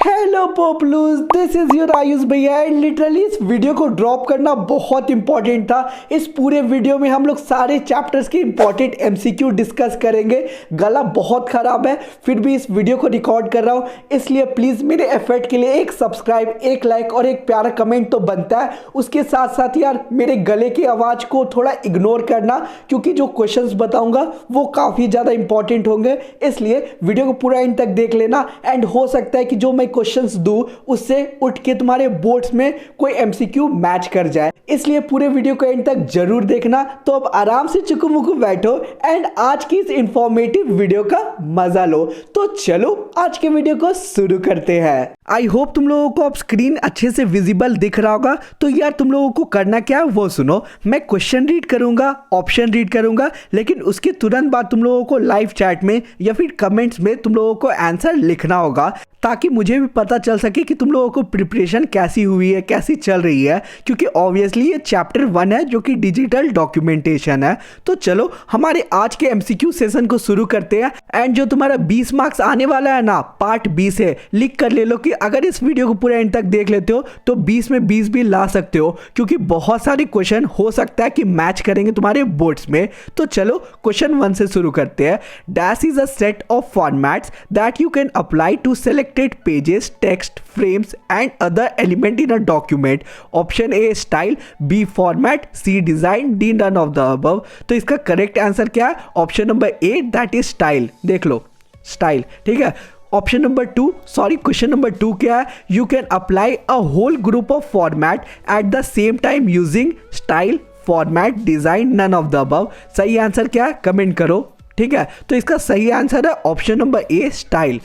Hello पॉपुलर्स, this is your Ayush भैया। And literally इस video को ड्रॉप करना बहुत इंपॉर्टेंट था। इस पूरे वीडियो में हम लोग सारे चैप्टर्स के इंपॉर्टेंट एमसीक्यू डिस्कस करेंगे। गला बहुत खराब है, फिर भी इस वीडियो को रिकॉर्ड कर रहा हूँ, इसलिए प्लीज मेरे एफर्ट के लिए एक सब्सक्राइब, एक लाइक और एक प्यारा कमेंट तो बनता है। उसके साथ साथ यार मेरे गले की आवाज को थोड़ा इग्नोर करना, क्योंकि जो क्वेश्चंस बताऊंगा वो काफी ज्यादा इंपॉर्टेंट होंगे, इसलिए वीडियो को पूरा एंड तक देख लेना। एंड हो सकता है कि जो मैं क्वेश्चंस दूं उससे उठ के तुम्हारे बोर्ड्स में कोई एमसीक्यू मैच कर जाए, इसलिए पूरे वीडियो को एंड तक जरूर देखना। तो अब आराम से चुकू बैठो एंड आज की इस इंफॉर्मेटिव वीडियो का मजा लो। तो चलो आज के वीडियो को शुरू करते हैं। आई होप तुम लोगों को अब स्क्रीन अच्छे से विजिबल दिख रहा होगा। तो यार तुम लोगों को करना क्या है वो सुनो। मैं क्वेश्चन रीड करूंगा, ऑप्शन रीड करूंगा, लेकिन उसके तुरंत बाद तुम लोगों को लाइव चैट में या फिर कमेंट्स में तुम लोगों को आंसर लिखना होगा, ताकि मुझे भी पता चल सके कि तुम लोगों को प्रिपरेशन कैसी हुई है, कैसी चल रही है। क्योंकि ऑब्वियसली ये चैप्टर 1 है जो कि डिजिटल डॉक्यूमेंटेशन है। तो चलो हमारे आज के एमसीक्यू सेशन को शुरू करते हैं। एंड जो तुम्हारा 20 मार्क्स आने वाला है ना, पार्ट 20 है, लिख कर ले लो कि अगर इस वीडियो को पूरे एंड तक देख लेते हो तो 20 में 20 भी ला सकते हो, क्योंकि बहुत सारे क्वेश्चन हो सकता है कि मैच करेंगे तुम्हारे बोर्ड्स में। तो चलो क्वेश्चन 1 से शुरू करते हैं। Dash is a set of formats that you can apply to selected pages, text, frames and other element in a document. Option A style, B format, C design, D none of the above. तो इसका correct answer क्या है? Option number A, that is style. देख लो style, ठीक है। Option number 2, sorry question number 2 क्या है? You can apply a whole group of format at the same time using style, format, design, none of the above. सही answer क्या है? Comment करो, ठीक है। तो इसका सही आंसर है ऑप्शन नंबर ए, स्टाइल।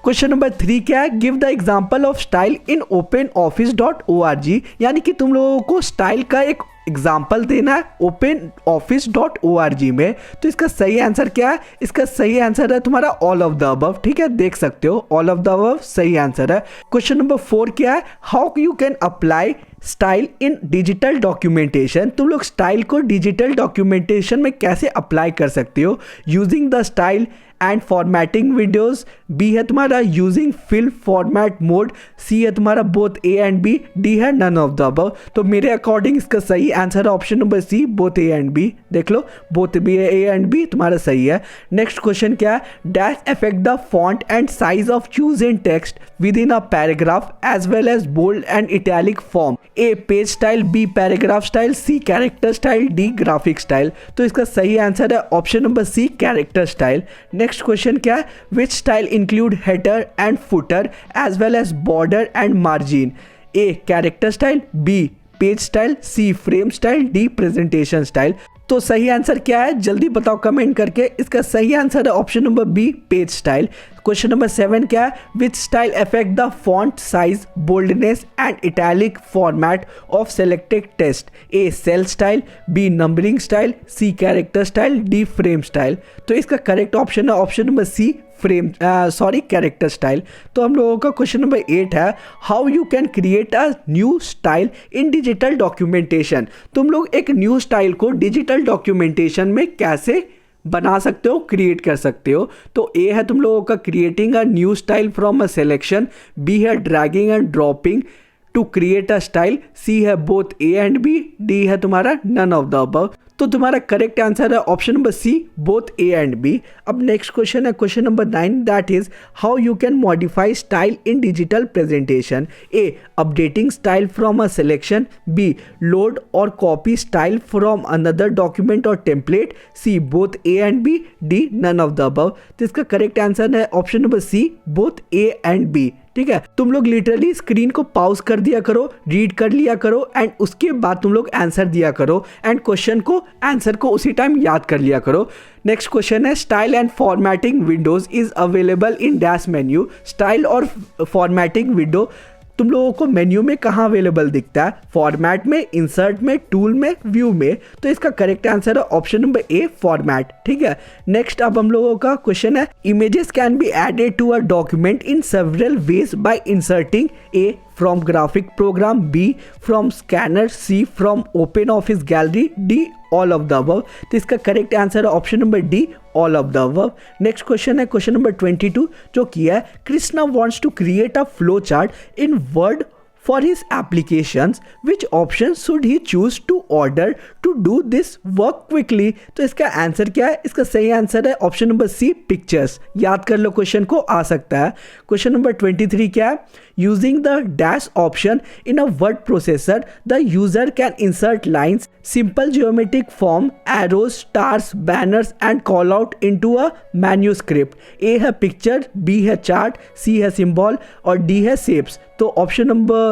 क्वेश्चन नंबर 3 क्या है? Give the example of style in openoffice.org। यानी कि तुम लोगों को स्टाइल का एक एग्जाम्पल देना है openoffice.org में। तो इसका सही आंसर क्या है? इसका सही आंसर है तुम्हारा ऑल ऑफ द अबव, ठीक है, देख सकते हो ऑल ऑफ द अबव सही आंसर है। क्वेश्चन नंबर 4 क्या है? How you can apply style in digital documentation. तुम लोग स्टाइल को डिजिटल डॉक्यूमेंटेशन में कैसे अप्लाई कर सकते हो? Using the style and formatting windows. B है तुम्हारा using fill format mode. C है तुम्हारा both A and B. D है नन ऑफ द अबव। तो मेरे अकॉर्डिंग इसका सही आंसर है option number C, both A and B. देख लो both B A and B तुम्हारा सही है। नेक्स्ट क्वेश्चन क्या है? Dash affect the font and size of choose in text with in a paragraph as well as bold and italic form. A page style, B paragraph style, C character style, D graphic style. तो इसका सही answer है option number C, character style. Next question क्या है? Which style include header and footer as well as border and margin. A character style, B page style, C frame style, D presentation style. तो सही answer क्या है? जल्दी बताओ comment करके। इसका सही आंसर है option number B, page style. Question number 7 क्या है? Which style affect the font size, boldness and italic format of selected text. A cell style, B numbering style, C character style, D frame style. तो इसका correct option है option number C, frame character style. तो हम लोगों का question number 8 है, how you can create a new style in digital documentation. तुम लोग एक न्यू स्टाइल को डिजिटल डॉक्यूमेंटेशन में कैसे बना सकते हो, क्रिएट कर सकते हो। तो ए है तुम लोगों का creating a new style from a selection, B है dragging and dropping to create a style, C है both A and B, D है तुम्हारा नन ऑफ द अबव। तो तुम्हारा करेक्ट आंसर है option number C, both A and B. अब next question है question number 9, that is how you can modify style in digital presentation. A updating style from a selection, B load और copy style from another document or template, C both A and B, D none of the above. तो इसका correct answer है option number C, both A and B. ठीक है, तुम लोग literally screen को pause कर दिया करो, रीड कर लिया करो एंड उसके बाद तुम लोग आंसर दिया करो एंड क्वेश्चन को, आंसर को उसी टाइम याद कर लिया करो। नेक्स्ट क्वेश्चन है, style and formatting Windows is available in dash menu. Style और फॉर्मेटिंग विंडो तुम लोगों को मेन्यू में कहाँ अवेलेबल दिखता है? फॉर्मेट में, इंसर्ट में, टूल में, व्यू में। तो इसका करेक्ट आंसर है ऑप्शन नंबर ए, फॉर्मेट। ठीक है, नेक्स्ट अब हम लोगों का क्वेश्चन है, images can be added to a document in several ways by inserting. A from graphic program, B from scanner, C from open office gallery, D all of the above. तो इसका correct answer है option number D, all of the above. Next question है question number 22 जो किया है Krishna wants to create a flow chart in Word for his applications, which option should he choose to order to do this work quickly? तो इसका answer क्या है? इसका सही आंसर है ऑप्शन नंबर सी पिक्चर्स। याद कर लो क्वेश्चन को, आ सकता है। क्वेश्चन नंबर 23 क्या है? Using the dash option in a word processor the user can insert lines, simple geometric form, arrows, stars, banners and call out into a manuscript. A है picture, B है chart, C है symbol और D है shapes. तो option number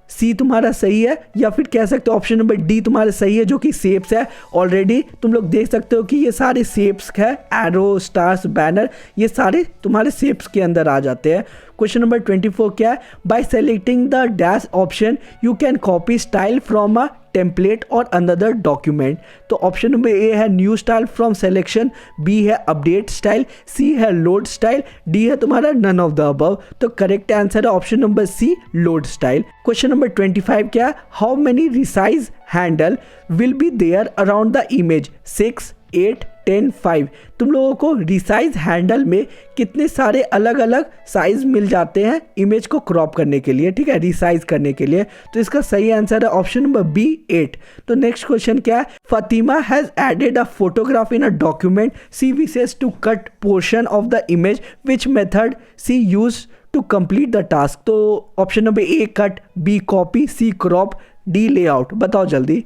सी तुम्हारा सही है, या फिर कह सकते हो ऑप्शन नंबर डी तुम्हारा सही है जो कि शेप्स है। ऑलरेडी तुम लोग देख सकते हो कि ये सारे शेप्स है, एरो, स्टार्स, बैनर, ये सारे तुम्हारे शेप्स के अंदर आ जाते हैं। क्वेश्चन नंबर 24 क्या है? By selecting the dash option you can copy style from a template और अनदर डॉक्यूमेंट। तो ऑप्शन नंबर ए है new style from selection, B है अपडेट स्टाइल, सी है लोड स्टाइल, डी है तुम्हारा नन ऑफ द अबव। तो correct answer है option number C load style. Question number 25 क्या है? How many resize handle will be there around the image? 6, 8, 10, 5। तुम लोगों को रिसाइज हैंडल में कितने सारे अलग अलग साइज मिल जाते हैं इमेज को क्रॉप करने के लिए, ठीक है, रिसाइज करने के लिए। तो इसका सही आंसर है ऑप्शन नंबर बी 8। तो नेक्स्ट क्वेश्चन क्या है? Fatima has added a photograph in a document, she wishes to cut portion of the image, which method she use to complete the task? तो option number A cut, B copy, C crop, D layout. बताओ जल्दी।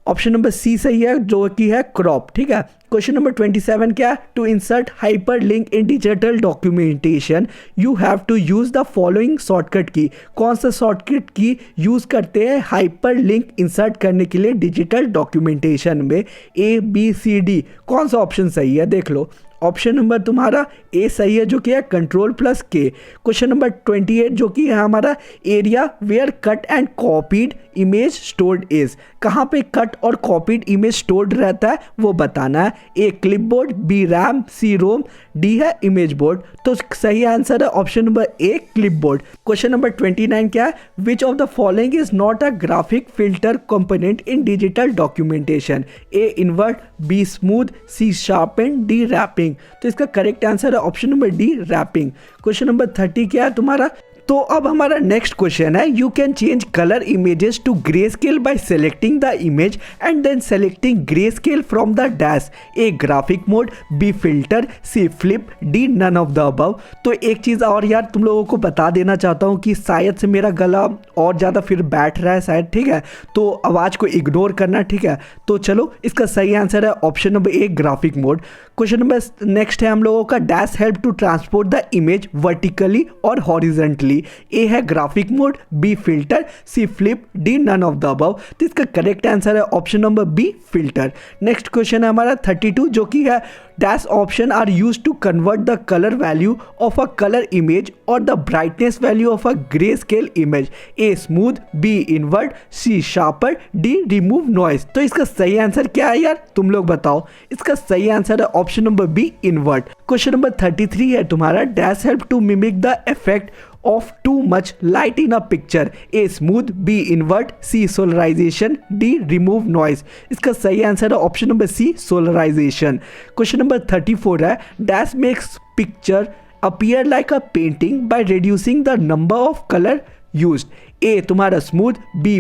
Option number सी सही है जो कि है crop, ठीक है। क्वेश्चन नंबर 27 क्या है? To insert hyperlink in digital documentation you have to use the following shortcut key. कौन सा शॉर्टकट की यूज करते हैं हाइपर लिंक इंसर्ट करने के लिए डिजिटल डॉक्यूमेंटेशन में? ए, बी, सी, डी। कौन सा ऑप्शन सही है देख लो। ऑप्शन नंबर तुम्हारा ए सही है जो कि है Ctrl+K। क्वेश्चन नंबर 28 जो कि है हमारा area where cut and copied image stored is. कहाँ पे कट और कॉपीड इमेज स्टोर्ड रहता है वो बताना है। A clipboard, B RAM, C ROM, D है इमेज बोर्ड। तो सही आंसर है option number A clipboard. Question number 29 क्या है? Which of the following is not a graphic filter component in digital documentation? A invert, B smooth, C sharpen, D wrapping. तो इसका correct answer है option number D wrapping. Question number 30 क्या है तुम्हारा? तो अब हमारा नेक्स्ट क्वेश्चन है you can change colour images to grey scale by selecting the image and then selecting grey scale from the dash. A graphic mode, B filter, C flip, D none of the above. तो एक चीज़ और यार तुम लोगों को बता देना चाहता हूँ कि शायद से मेरा गला और ज़्यादा फिर बैठ रहा है शायद, ठीक है, तो आवाज़ को इग्नोर करना, ठीक है। तो चलो इसका सही आंसर है option number A graphic mode. Question number next है हम लोगों का dash help to transport the image vertically और हॉरिजेंटली। ए है graphic mode, B filter, C flip, D none of the above. तो इसका करेक्ट आंसर है option number B filter. Next question है हमारा 32 जो कि है dash option are use to convert the colour value of a colour image और the brightness value of a grey scale image. A smooth, B invert, C sharper, D remove noise. तो इसका सही answer क्या है यार तुम लोग बताओ। इसका सही आंसर है option number B invert. Question number 33 है तुम्हारा dash help to mimic the effect of too much light in a picture? A smooth, B invert, C solarization, D remove noise। इसका सही आंसर है option number C solarization। Question number 34 है dash makes picture appear like a painting by reducing the number of color used। A तुम्हारा smooth, B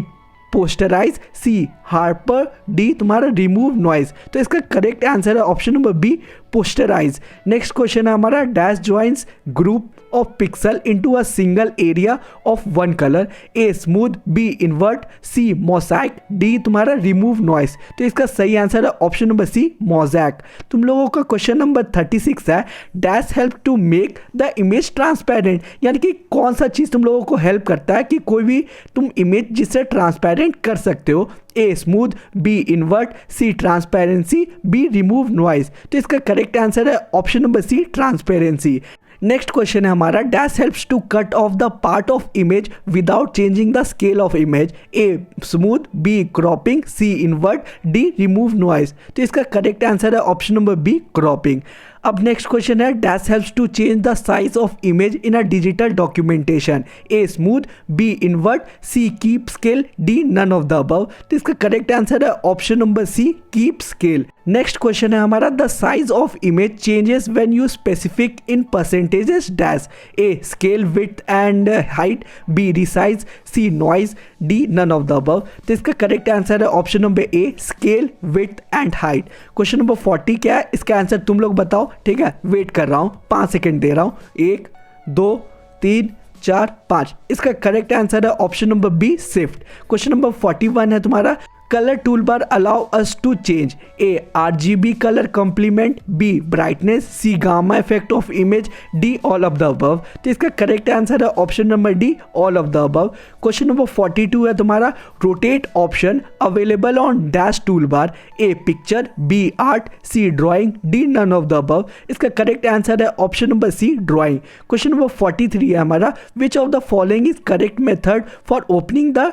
posterize, C harper, D तुम्हारा remove noise. तो इसका correct answer है option number B posterize. Next question है हमारा dash joins group of pixel into a single area of one colour. A smooth, B invert, C mosaic, D तुम्हारा remove noise. तो इसका सही answer है ऑप्शन नंबर सी mosaic. तुम लोगों का क्वेश्चन नंबर 36 है dash help to make the image transparent. यानी कि कौन सा चीज़ तुम लोगों को हेल्प करता है कि कोई भी तुम इमेज जिससे ट्रांसपेरेंट कर सकते हो। A smooth, B invert, C transparency, B remove noise. तो इसका करेक्ट आंसर है option number C transparency. Next question है हमारा dash helps to cut off the part of image without changing the scale of image. A smooth, B cropping, C invert, D remove noise. तो इसका correct answer है option number B cropping. अब next question है dash helps to change the size of image in a digital documentation. A smooth, B invert, C keep scale, D none of the above. तो इसका correct answer है option number C keep scale. Next question है हमारा, the size of image changes when you specific in percentages dash. A scale width and height, B resize, C noise, D none of the above. तो इसका correct answer है option number A scale width and height. Question number 40 क्या है, इसका answer तुम लोग बताओ, ठीक है, वेट कर रहा हूँ, 5 सेकेंड दे रहा हूँ, 1 2 3 4 5। इसका करेक्ट आंसर है option number B shift. Question number 41 है तुम्हारा, colour tool bar allow us to change. A RGB colour complement, B brightness, C gamma effect of image, D all of the above. तो इसका correct answer है option number D all of the above. Question number 42 है तुम्हारा, rotate option available on dash tool bar. A picture, B art, C drawing, D none of the above. इसका correct answer है option number C drawing. Question number 43 है हमारा, which of the following is correct method for opening the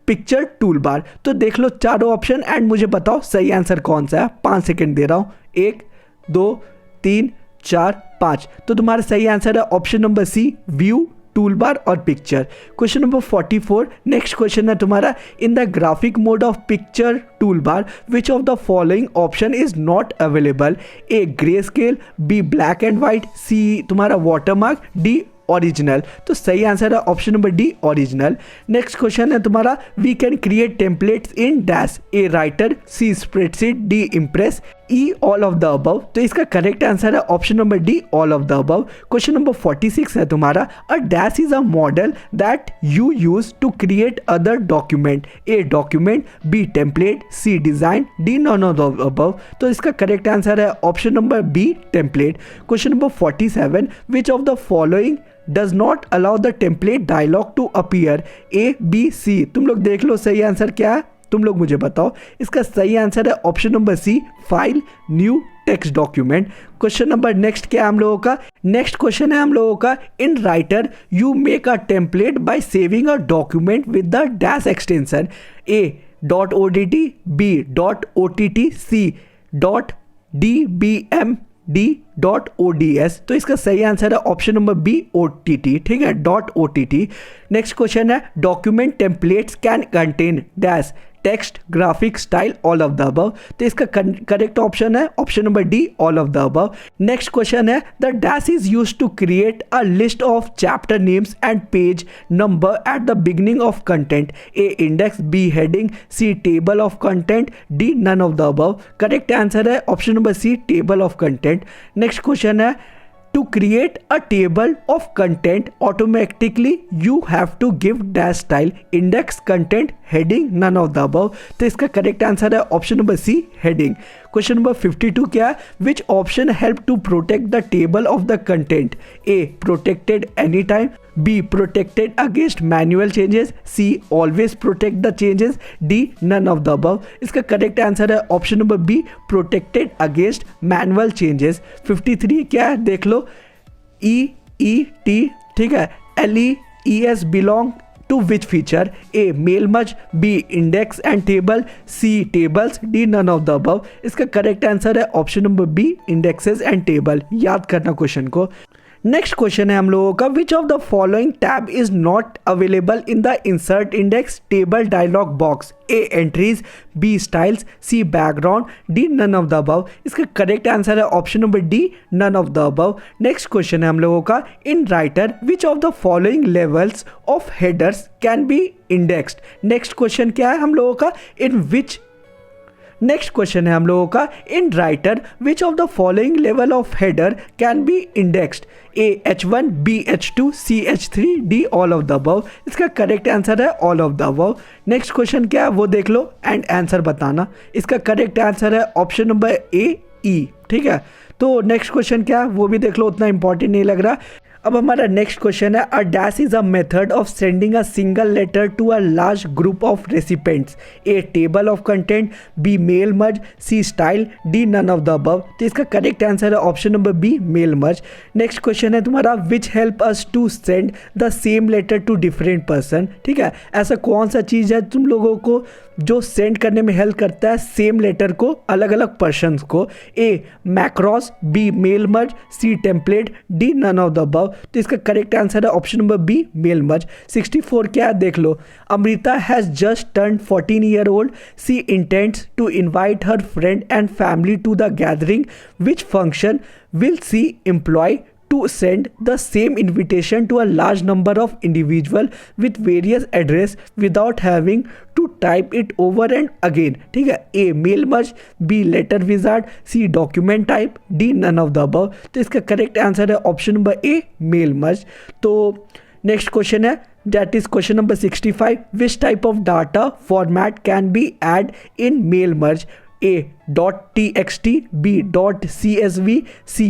picture tool bar. तो देख लो चारों option and मुझे बताओ सही आंसर कौन सा है। 5 सेकेंड दे रहा हूं, 1 2 3 4 5। तो तुम्हारा सही आंसर है option number C view, tool bar और picture. Question number 44, next question है तुम्हारा, in the graphic mode of picture tool bar which of the following option is not available. A grey scale, B black and white, C तुम्हारा watermark, D original. तो सही answer है option number D original. Next question है तुम्हारा, we can create templates in dash. A writer, C spreadsheet, D impress, E all of the above. तो इसका correct answer है option number D all of the above. Question number 46 है तुम्हारा, a dash is a model that you use to create other document. A document, B template, C design, D none of the above. तो इसका correct answer है option number B template. Question number 47, which of the following does not allow the template dialog to appear। A B C। तुम लोग देख लो सही answer क्या है, तुम लोग मुझे बताओ। इसका सही आंसर है option number C file new text document. Question number next क्या है हम लोगों का, नेक्स्ट क्वेश्चन है हम लोगों का, in Writer you make a template by saving a document with the dash extension. A .odt, B .ott, C .dbm, d.ods। तो इसका सही आंसर है ऑप्शन नंबर बी OTT, ठीक है, .ott। नेक्स्ट क्वेश्चन है, document templates can contain dash text, graphic, style, all of the above. तो इसका correct option है option number D all of the above. Next question है, the dash is used to create a list of chapter names and page number at the beginning of content. A index, B heading, C table of content, D none of the above. Correct answer है option number C table of content. Next question है, to create a table of content automatically you have to give dash style, index, content, heading, none of the above। तो इसका correct answer है option number C heading. Question number 52 क्या है, which option help to protect the table of the content. A protected any time, B protected against manual changes, C always protect the changes, D none of the above. इसका correct answer है option number B protected against manual changes. 53 क्या है देख लो, EET, ठीक है, LEES belong to which feature. A mail merge, B index and table, C tables, D none of the above. इसका correct answer है option number B indexes and table. याद करना क्वेश्चन को। नेक्स्ट क्वेश्चन है हम लोगों का, which of the following tab is not available in the insert index table dialog box. A entries, B styles, C background, D none of the above. इसका correct answer है option number D none of the above. Next question है हम लोगों का, in Writer which of the following levels of headers can be indexed. Next question क्या है हम लोगों का, इन विच नेक्स्ट क्वेश्चन है हम लोगों का, in Writer which of the following level of header can be indexed. A H1, B H2, C H3, D all of the above. इसका करेक्ट आंसर है all of the above. Next question क्या है वो देख लो and answer बताना। इसका correct answer है ऑप्शन नंबर ए ई, ठीक है। तो नेक्स्ट क्वेश्चन क्या है वो भी देख लो, उतना इंपॉर्टेंट नहीं लग रहा। अब हमारा नेक्स्ट क्वेश्चन है, a dash is a method of sending a single letter to a large group of recipients. A table of content, B mail merge, C style, D none of the above. तो इसका correct answer है option number B mail merge. Next question है तुम्हारा, which help us to send the same letter to different person. ठीक है, ऐसा कौन सा चीज़ है तुम लोगों को जो सेंड करने में हेल्प करता है सेम लेटर को अलग अलग पर्सन्स को। A macros, B mail merge, C template, D none of the above. Above, तो इसका करेक्ट आंसर है option number B mail merge. 64 क्या है देख लो, Amrita has just turn 14 year old, she intends to invite her friend and family to the gathering, which function will she employ to send the same invitation to a large number of individuals with various address without having to type it over and again। ठीक है, A mail merge, B letter wizard, C document type, D none of the above. तो इसका correct answer है option number A mail merge. तो next question है, that is question number 65, which type of data format can be add in mail merge? A .txt, B .csv, C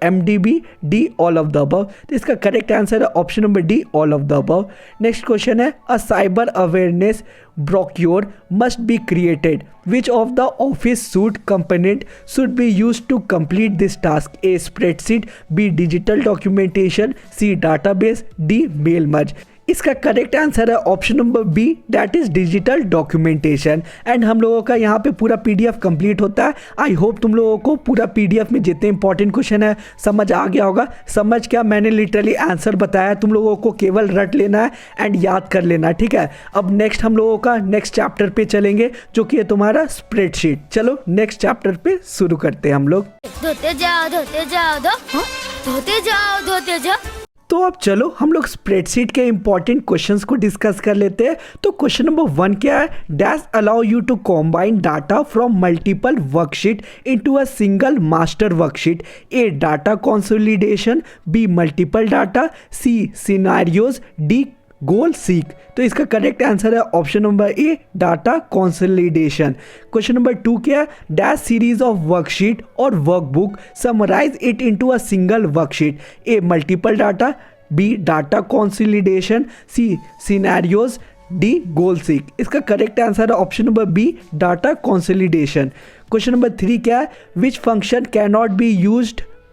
.mdb, D all of the above। तो इसका correct answer है option number D all of the above. Next question है, a cyber awareness brochure must be created, which of the office suite component should be use to complete this task? A spreadsheet, B digital documentation, C database, D mail merge. इसका correct answer है option number B that is digital documentation. And हम लोगों का यहाँ पे पूरा PDF complete होता है। आई होप तुम लोगों को पूरा पीडीएफ में जितने इंपॉर्टेंट क्वेश्चन है समझ आ गया होगा। समझ क्या, मैंने लिटरली आंसर बताया, तुम लोगों को केवल रट लेना है एंड याद कर लेना है। ठीक है, अब नेक्स्ट हम लोगों का नेक्स्ट चैप्टर पे चलेंगे जो कि है तुम्हारा स्प्रेडशीट। चलो नेक्स्ट चैप्टर पे शुरू करते हैं हम लोग। धोते जाओ धोते जाओ धोते जाओ धोते जाओ। तो अब चलो हम लोग स्प्रेडशीट के इंपॉर्टेंट क्वेश्चंस को डिस्कस कर लेते हैं। तो क्वेश्चन नंबर 1 क्या है, dash allow you to combine data from multiple worksheet into a single master worksheet? A data consolidation, B multiple data, C scenarios, D goal seek. तो इसका करेक्ट आंसर है option number A data consolidation. Question number 2 क्या है, dash series of worksheet और workbook summarize it into a single worksheet? A multiple data, B data consolidation, C scenarios, D goal seek. इसका correct answer है option number B data consolidation. Question number 3 क्या है, which function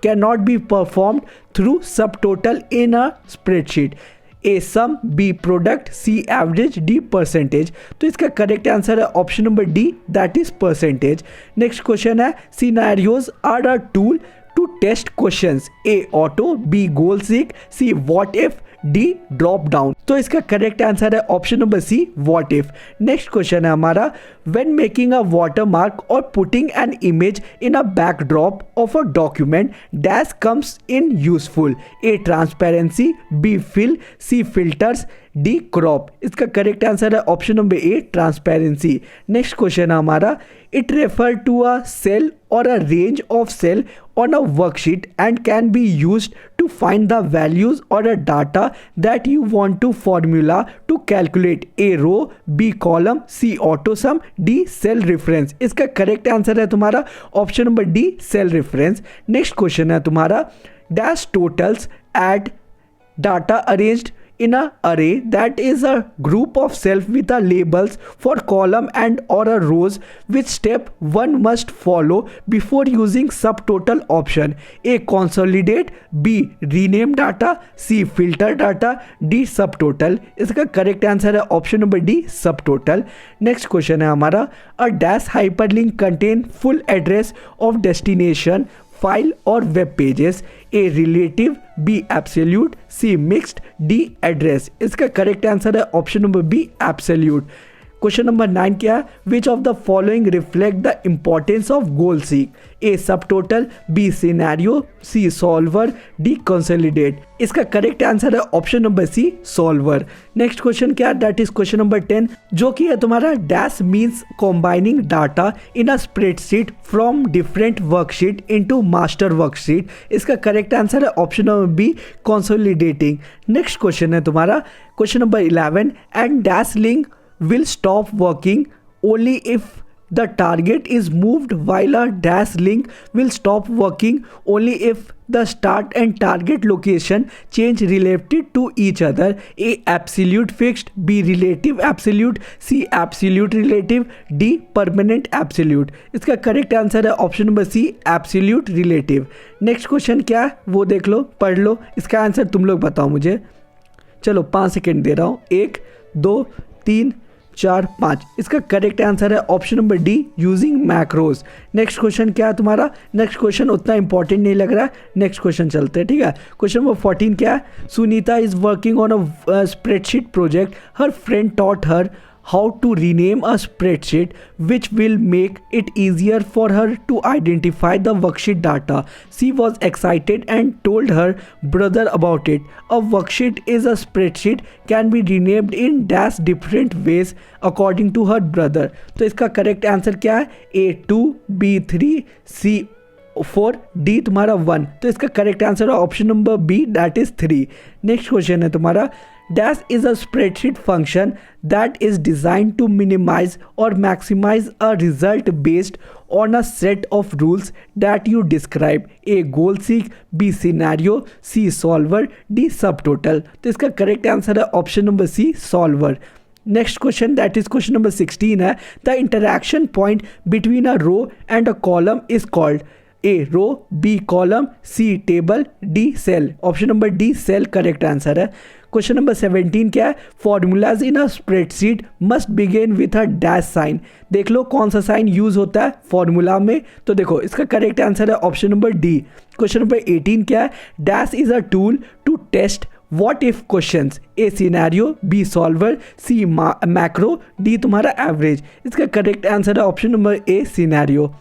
cannot be performed through subtotal in a spreadsheet? A sum, B product, C average, D percentage. तो इसका correct answer है option number D that is percentage. Next question है, scenarios are a tool to test questions? A auto, B goal seek, C what if, D drop down. तो इसका correct answer है option number C what if. Next question है हमारा, when making a watermark और putting an image in a backdrop of a document dash comes in useful? A transparency, B fill, C filters, D crop. इसका correct answer है option number A transparency. Next question है हमारा, it refer to a cell or a range of cell on a worksheet and can be used to find the values or a data that you want to formula to calculate? A row, B column, C autosum, D cell reference। इसका correct answer है तुम्हारा option number D cell reference. Next question है तुम्हारा, dash totals add data arranged in a array that is a group of cells with a labels for column and or a rows, which step one must follow before using subtotal option? A consolidate, B rename data, C filter data, D subtotal। इसका correct answer है option number D subtotal. Next question है हमारा, a dash hyperlink contain full address of destination file और web pages? A relative, B absolute, C mixed, D address. इसका correct answer है option number B absolute. Question number 9 क्या है, which of the following reflect the importance of goal seek? A subtotal, B scenario, C solver, D consolidate. इसका correct answer है option number C solver. Next question क्या है, that is question number 10 जो कि है तुम्हारा, dash means combining data in a spreadsheet from different worksheet into master worksheet? इसका correct answer है option number B consolidating. Next question है तुम्हारा question number 11, and dash link will stop working only if the target is moved, while a dash link will stop working only if the start and target location change relative to each other? A absolute fixed, B relative absolute, C absolute relative, D permanent absolute। इसका correct answer है option number C absolute relative. Next question क्या है वो देख लो, पढ़ लो, इसका answer तुम लोग बताओ मुझे। चलो 5 सेकेंड दे रहा हूँ, 1 2 3 4 5। इसका करेक्ट आंसर है option number D using macros. Next question क्या है तुम्हारा? नेक्स्ट क्वेश्चन उतना इंपॉर्टेंट नहीं लग रहा है, नेक्स्ट क्वेश्चन चलते हैं, ठीक है। क्वेश्चन नंबर 14 क्या है? Sunita is working on a spreadsheet project, her friend taught her how to rename a spreadsheet which will make it easier for her to identify the worksheet data. She was excited and told her brother about it. A worksheet is a spreadsheet can be renamed in dash different ways according to her brother. तो इसका correct answer क्या है? A2, B3, C4, D तुम्हारा 1। तो इसका correct answer है option number B, that is 3। Next question है तुम्हारा, dash is a spreadsheet function that is designed to minimize or maximize a result based on a set of rules that you describe. A goal seek, B scenario, C solver, D subtotal. तो इसका correct answer है option number C, solver। Next question that is question number 16 है, the interaction point between a row and a column is called A row, B column, C table, D cell. Option number D cell correct answer है। Question number 17 क्या है? Formulas in a spreadsheet must begin with a dash sign. देख लो कौन सा sign use होता है formula में, तो देखो इसका करेक्ट आंसर है option number D. Question number 18 क्या है? Dash is a tool to test what if questions, A scenario, B solver, C macro, D तुम्हारा एवरेज। इसका करेक्ट आंसर है option number A scenario.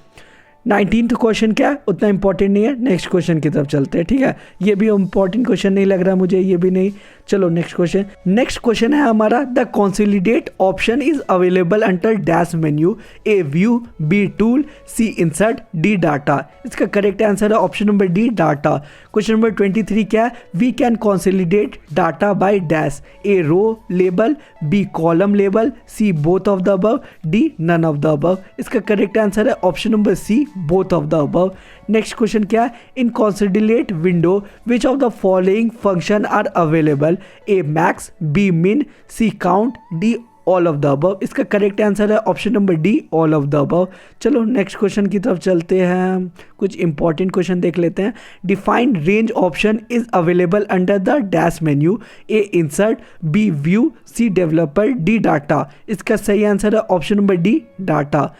19th क्वेश्चन क्या है? उतना इंपॉर्टेंट नहीं है, नेक्स्ट क्वेश्चन की तरफ चलते हैं, ठीक है। ये भी इंपॉर्टेंट क्वेश्चन नहीं लग रहा मुझे, ये भी नहीं। चलो नेक्स्ट क्वेश्चन। नेक्स्ट क्वेश्चन है हमारा, the consolidate option is available under dash menu, A view, B tool, C insert, D data. इसका करेक्ट आंसर है option number D data. Question number 23 क्या है? We can consolidate data by dash, A row label, B column label, C both of the above, D none of the above. इसका correct answer है option number C, both of the above. Next question क्या है? इन consolidate window which of the following function are available, A max, B min, C count, D all of the above. इसका correct answer है option number D, all of the above. चलो next question की तरफ चलते हैं, कुछ important question देख लेते हैं। Defined range option is available under the dash menu, A insert, B view, C developer, D data. इसका सही आंसर है option number D, data.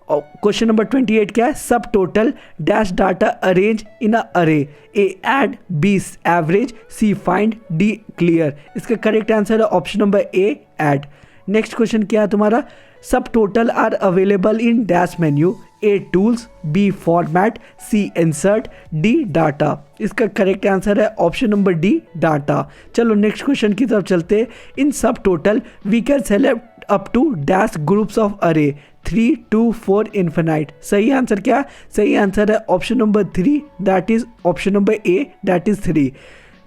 Question number 28 क्या है? Subtotal dash data arrange in a array, A add, B average, C find, D clear. इसका correct answer है option number A, add. Next question क्या है तुम्हारा? Subtotal are available in dash menu, A tools, B format, C insert, D data. इसका correct answer है option number D, data. चलो next question की तरफ चलते हैं। In subtotal we can select up to dash groups of array, 3 2 4 infinite. सही answer क्या? सही आंसर है option number 3, that is option number A, that is 3।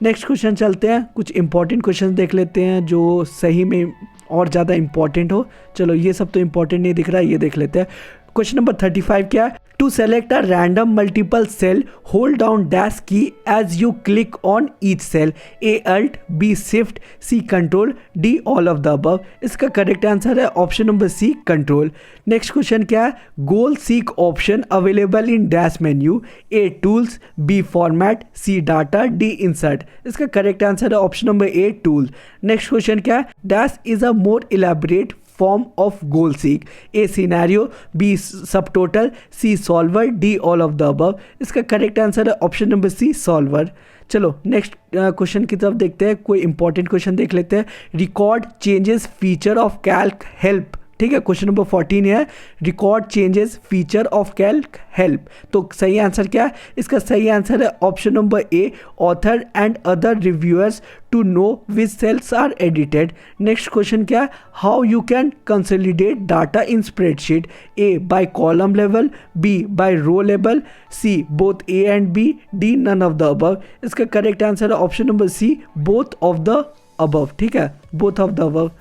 Next question चलते हैं, कुछ इंपॉर्टेंट क्वेश्चन देख लेते हैं जो सही में और ज़्यादा इंपॉर्टेंट हो। चलो ये सब तो इंपॉर्टेंट नहीं दिख रहा है, ये देख लेते हैं। क्वेश्चन नंबर 35 क्या है? To select a random multiple cell hold down dash key as you click on each cell, A alt, B shift, C control, D all of the above. इसका करेक्ट आंसर है option number C, control. Next question क्या है? Goal seek option available in dash menu, A tools, B format, C data, D insert. इसका correct answer है option number A, tool. Next question क्या है? Dash is a more elaborate form of goal seek, A scenario, B subtotal, C solver, D all of the above। इसका correct answer है option number C, solver. चलो next question की तरफ देखते हैं, कोई इंपॉर्टेंट क्वेश्चन देख लेते हैं। Record changes feature of calc help, ठीक है। क्वेश्चन नंबर 14 है, record changes feature of calc help. तो सही आंसर क्या है? इसका सही आंसर है option number A, author and other reviewers to know which cells are edited. Next question क्या है? How you can consolidate data in spreadsheet, A by column level, B by row level, C both A and B, D none of the above. इसका correct answer है option number C, both of the above, ठीक है, both of the above.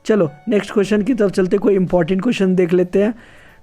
चलो next question की तरफ चलते, कोई important question देख लेते हैं।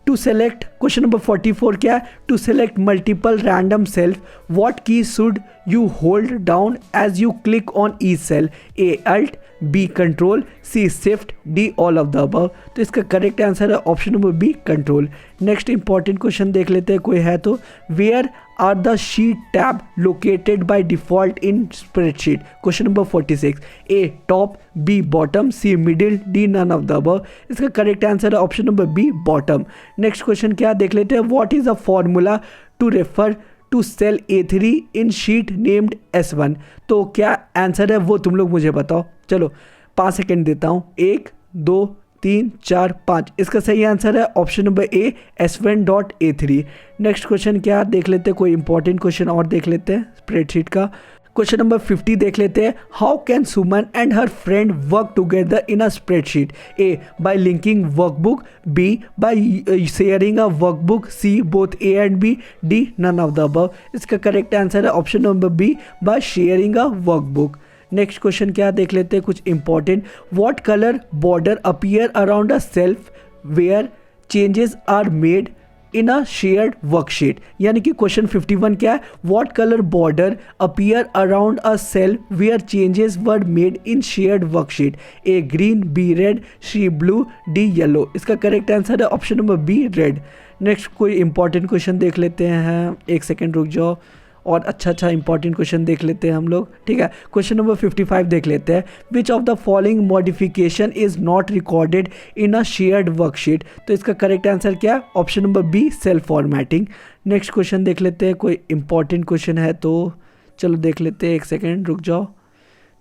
टू सेलेक्ट, क्वेश्चन नंबर 44 क्या है? To select multiple random self, what key should you hold down as you click on each cell, A alt, B control, C shift, D all of the above. तो इसका correct answer है option number B control. Next important question देख लेते हैं, कोई है तो। Where are the sheet tab located by default in spreadsheet? Question number 46। A top, B bottom, C middle, D none of the above. इसका correct answer है option number B bottom. Next question क्या देख लेते हैं, what is a formula to refer to cell A3 in sheet named S1? तो क्या answer है वो तुम लोग मुझे बताओ। चलो 5 सेकेंड देता हूँ, 1 2 3 4 5। इसका सही आंसर है ऑप्शन नंबर ए S1.A3। नेक्स्ट क्वेश्चन क्या देख लेते हैं, कोई इंपॉर्टेंट क्वेश्चन और देख लेते हैं स्प्रेडशीट का। क्वेश्चन नंबर 50 देख लेते हैं, how can Suman and her friend work together in a spreadsheet? A by linking workbook, B by sharing a workbook, C both A and B, D none of the above. इसका correct answer है option number B by sharing a workbook. Next question क्या देख लेते हैं, कुछ important. What colour border appear around a self where changes are made in a shared worksheet? यानी कि question 51 क्या है, what colour border appear around a cell where changes were made in shared worksheet? A green, B red, C blue, D yellow. इसका correct answer है option number B red. Next कोई important question देख लेते हैं, 1 second रुक जाओ और अच्छा इंपॉर्टेंट क्वेश्चन देख लेते हैं हम लोग, ठीक है। क्वेश्चन नंबर 55 देख लेते हैं, विच of the following modification is not recorded in a shared worksheet? तो इसका करेक्ट आंसर क्या है, option number be self formatting. Next question देख लेते हैं, कोई इंपॉर्टेंट क्वेश्चन है तो चलो देख लेते हैं, 1 सेकेंड रुक जाओ,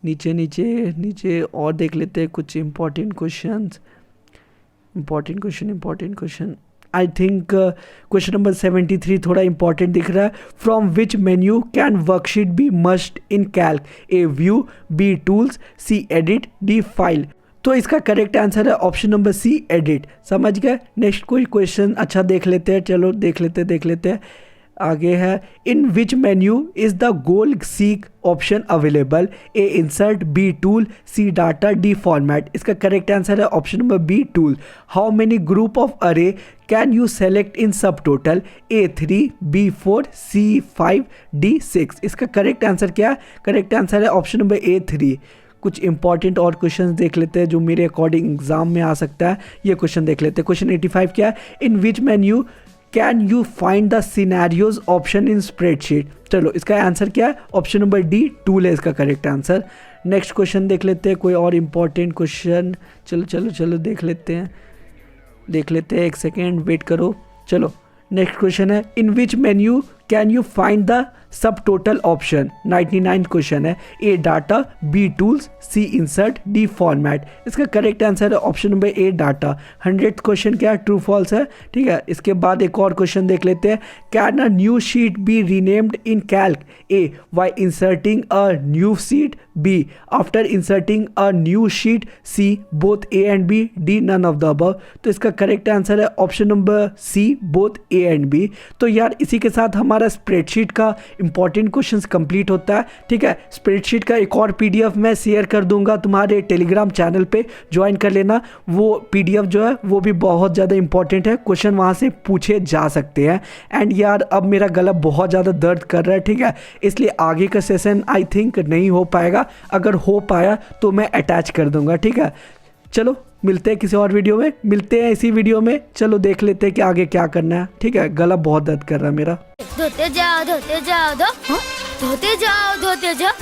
नीचे और देख लेते हैं कुछ important question. I think question number 73 थोड़ा इंपॉर्टेंट दिख रहा है। From which menu can worksheet be merged in calc? A view, B tools, C edit, D file. तो इसका करेक्ट आंसर है ऑप्शन नंबर सी एडिट। समझ गए। नेक्स्ट कोई क्वेश्चन अच्छा देख लेते हैं, चलो देख लेते हैं आगे है, in which menu is the goal seek option available? A insert, B tool, C data, D format. इसका करेक्ट आंसर है option number B tool. How many group of array can you select in subtotal? A 3, B 4, C 5, D 6। इसका correct answer क्या है, correct answer है option number A 3। कुछ important और questions देख लेते हैं जो मेरे अकॉर्डिंग एग्जाम में आ सकता है, ये क्वेश्चन देख लेते हैं। क्वेश्चन 85 क्या है, in which menu can you find the scenarios option in spreadsheet? चलो इसका आंसर क्या है, ऑप्शन नंबर डी टूल है इसका करेक्ट आंसर। नेक्स्ट क्वेश्चन देख लेते हैं, कोई और इंपॉर्टेंट क्वेश्चन, चलो देख लेते हैं, 1 सेकेंड वेट करो। चलो नेक्स्ट क्वेश्चन है, in which menu can you find the subtotal option? 99 question है। A data, B tools, C insert, D format. इसका करेक्ट आंसर है option number A data. 100th question क्या है, true false है, ठीक है। इसके बाद एक और क्वेश्चन देख लेते हैं, can a new sheet be renamed in calc? A while inserting a new sheet, B after inserting a new sheet, C both A and B, D none of the above. तो इसका correct answer है option number C both A and B. तो यार इसी के साथ हमारा spreadsheet का इंपॉर्टेंट क्वेश्चंस कंप्लीट होता है, ठीक है। स्प्रेडशीट का एक और पीडीएफ मैं शेयर कर दूंगा तुम्हारे टेलीग्राम चैनल पे, ज्वाइन कर लेना। वो पीडीएफ जो है वो भी बहुत ज़्यादा इंपॉर्टेंट है, क्वेश्चन वहाँ से पूछे जा सकते हैं। एंड यार अब मेरा गला बहुत ज़्यादा दर्द कर रहा है, ठीक है, इसलिए आगे का सेशन आई थिंक नहीं हो पाएगा। अगर हो पाया तो मैं अटैच कर दूंगा, ठीक है। चलो मिलते हैं किसी और वीडियो में, मिलते हैं इसी वीडियो में। चलो देख लेते हैं कि आगे क्या करना है, ठीक है। गला बहुत दर्द कर रहा है मेरा। धोते जाओ धोते जाओ।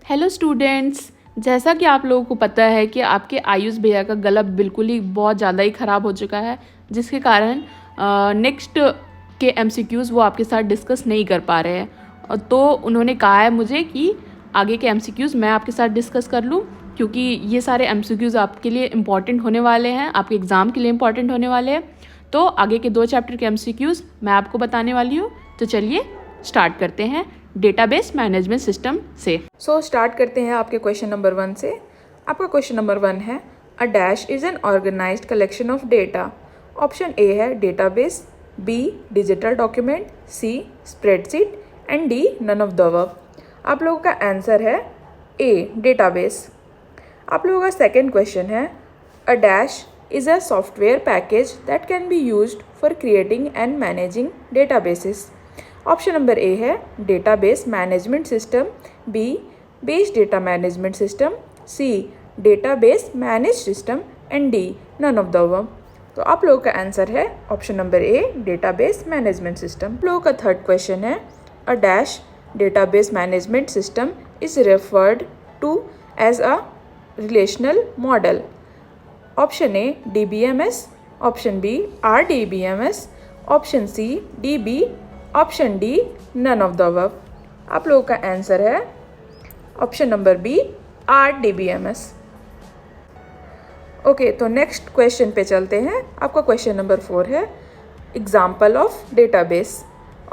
हेलो स्टूडेंट्स, जैसा कि आप लोगों को पता है कि आपके आयुष भैया का गला बिल्कुल ही बहुत ज़्यादा ही ख़राब हो चुका है, जिसके कारण नेक्स्ट के MCQs वो आपके साथ डिस्कस नहीं कर पा रहे हैं। तो उन्होंने कहा है मुझे कि आगे के MCQs मैं आपके साथ डिस्कस कर लूँ, क्योंकि ये सारे MCQs आपके लिए इम्पॉर्टेंट होने वाले हैं, आपके एग्ज़ाम के लिए इम्पॉर्टेंट होने वाले हैं। तो आगे के 2 चैप्टर के MCQs मैं आपको बताने वाली हूँ। तो चलिए स्टार्ट करते हैं डेटाबेस मैनेजमेंट सिस्टम से। स्टार्ट करते हैं आपके क्वेश्चन नंबर 1 से। आपका क्वेश्चन नंबर 1 है, a dash is an organized collection of data. Option A है database, B digital document, C spreadsheet and D none of the above. आप लोगों का आंसर है ए डेटाबेस। आप लोगों का सेकेंड क्वेश्चन है, a dash is a software package that can be used for creating and managing databases. Option number A है database management system, B base data management system, C database manage system and D none of the above. तो आप लोगों का answer है option number A database management system. आप लोगों का third question है a dash database management system is referred to as a relational model. Option A DBMS, option B RDBMS, option C DB, option D none of the above. आप लोगों का answer है option number B RDBMS। Okay, तो next question पे चलते हैं। आपका question number 4 है example of database.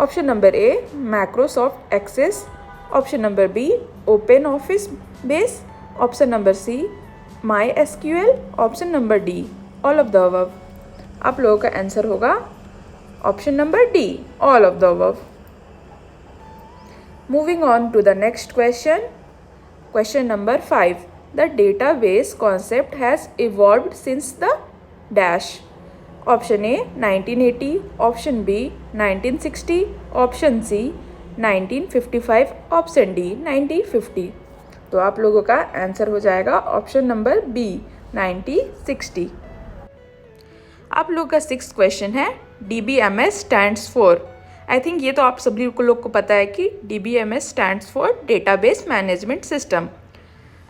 Option number A Microsoft Access, option number B Open Office Base, option number C MySQL, option number D all of the above. आप लोगों का answer होगा option number D all of the above. Moving on to the next question, question number 5, the database concept has evolved since the dash। Option A 1980, option B 1960, option C 1955, option D 1950। तो आप लोगों का answer हो जाएगा option number B 1960। आप लोगों का 6th question है DBMS stands for. I think ये तो आप सभी लोग को पता है कि DBMS stands for database management system.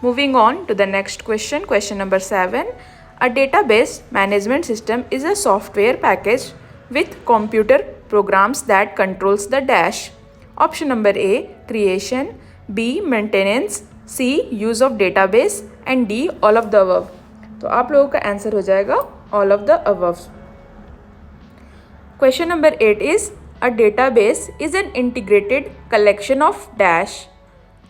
Moving on to the next question, question number 7. A database management system is a software package with computer programs that controls the dash. Option number A creation, B maintenance, C use of database and D all of the above. तो आप लोगों का answer हो जाएगा all of the above. Question number 8 is a database is an integrated collection of dash.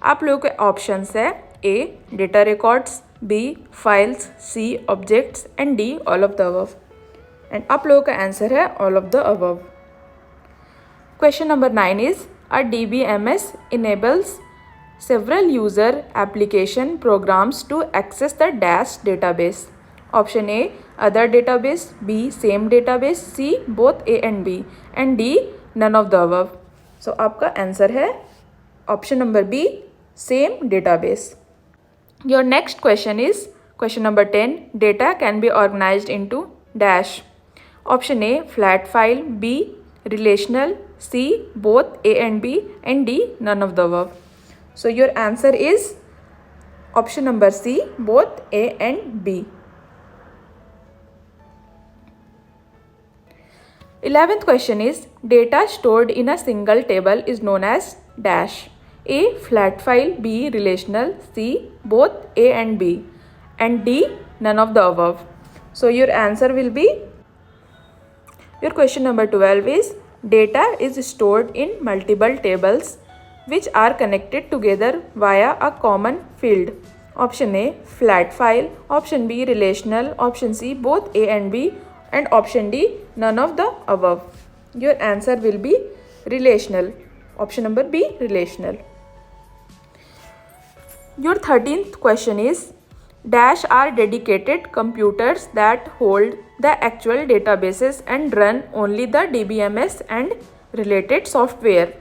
आप लोगों के options है A data records, B files, C objects and D all of the above। And आप लोगों का answer है all of the above। Question number 9 is a DBMS enables several user application programs to access the dash database। Option A other database, B same database, C both A and B and D none of the above। So आपका answer है option number B same database। Your next question is question number 10. Data can be organized into dash. Option A flat file, B relational, C both A and B and D none of the above. So your answer is option number C both A and B। 11th question is data stored in a single table is known as dash। A flat file, B relational, C both A and B and D none of the above। So your answer will be, your question number 12 is data is stored in multiple tables which are connected together via a common field। Option A flat file, option B relational, option C both A and B and option D none of the above। Your answer will be relational, option number B relational। Your 13th question is dash are dedicated computers that hold the actual databases and run only the DBMS and related software।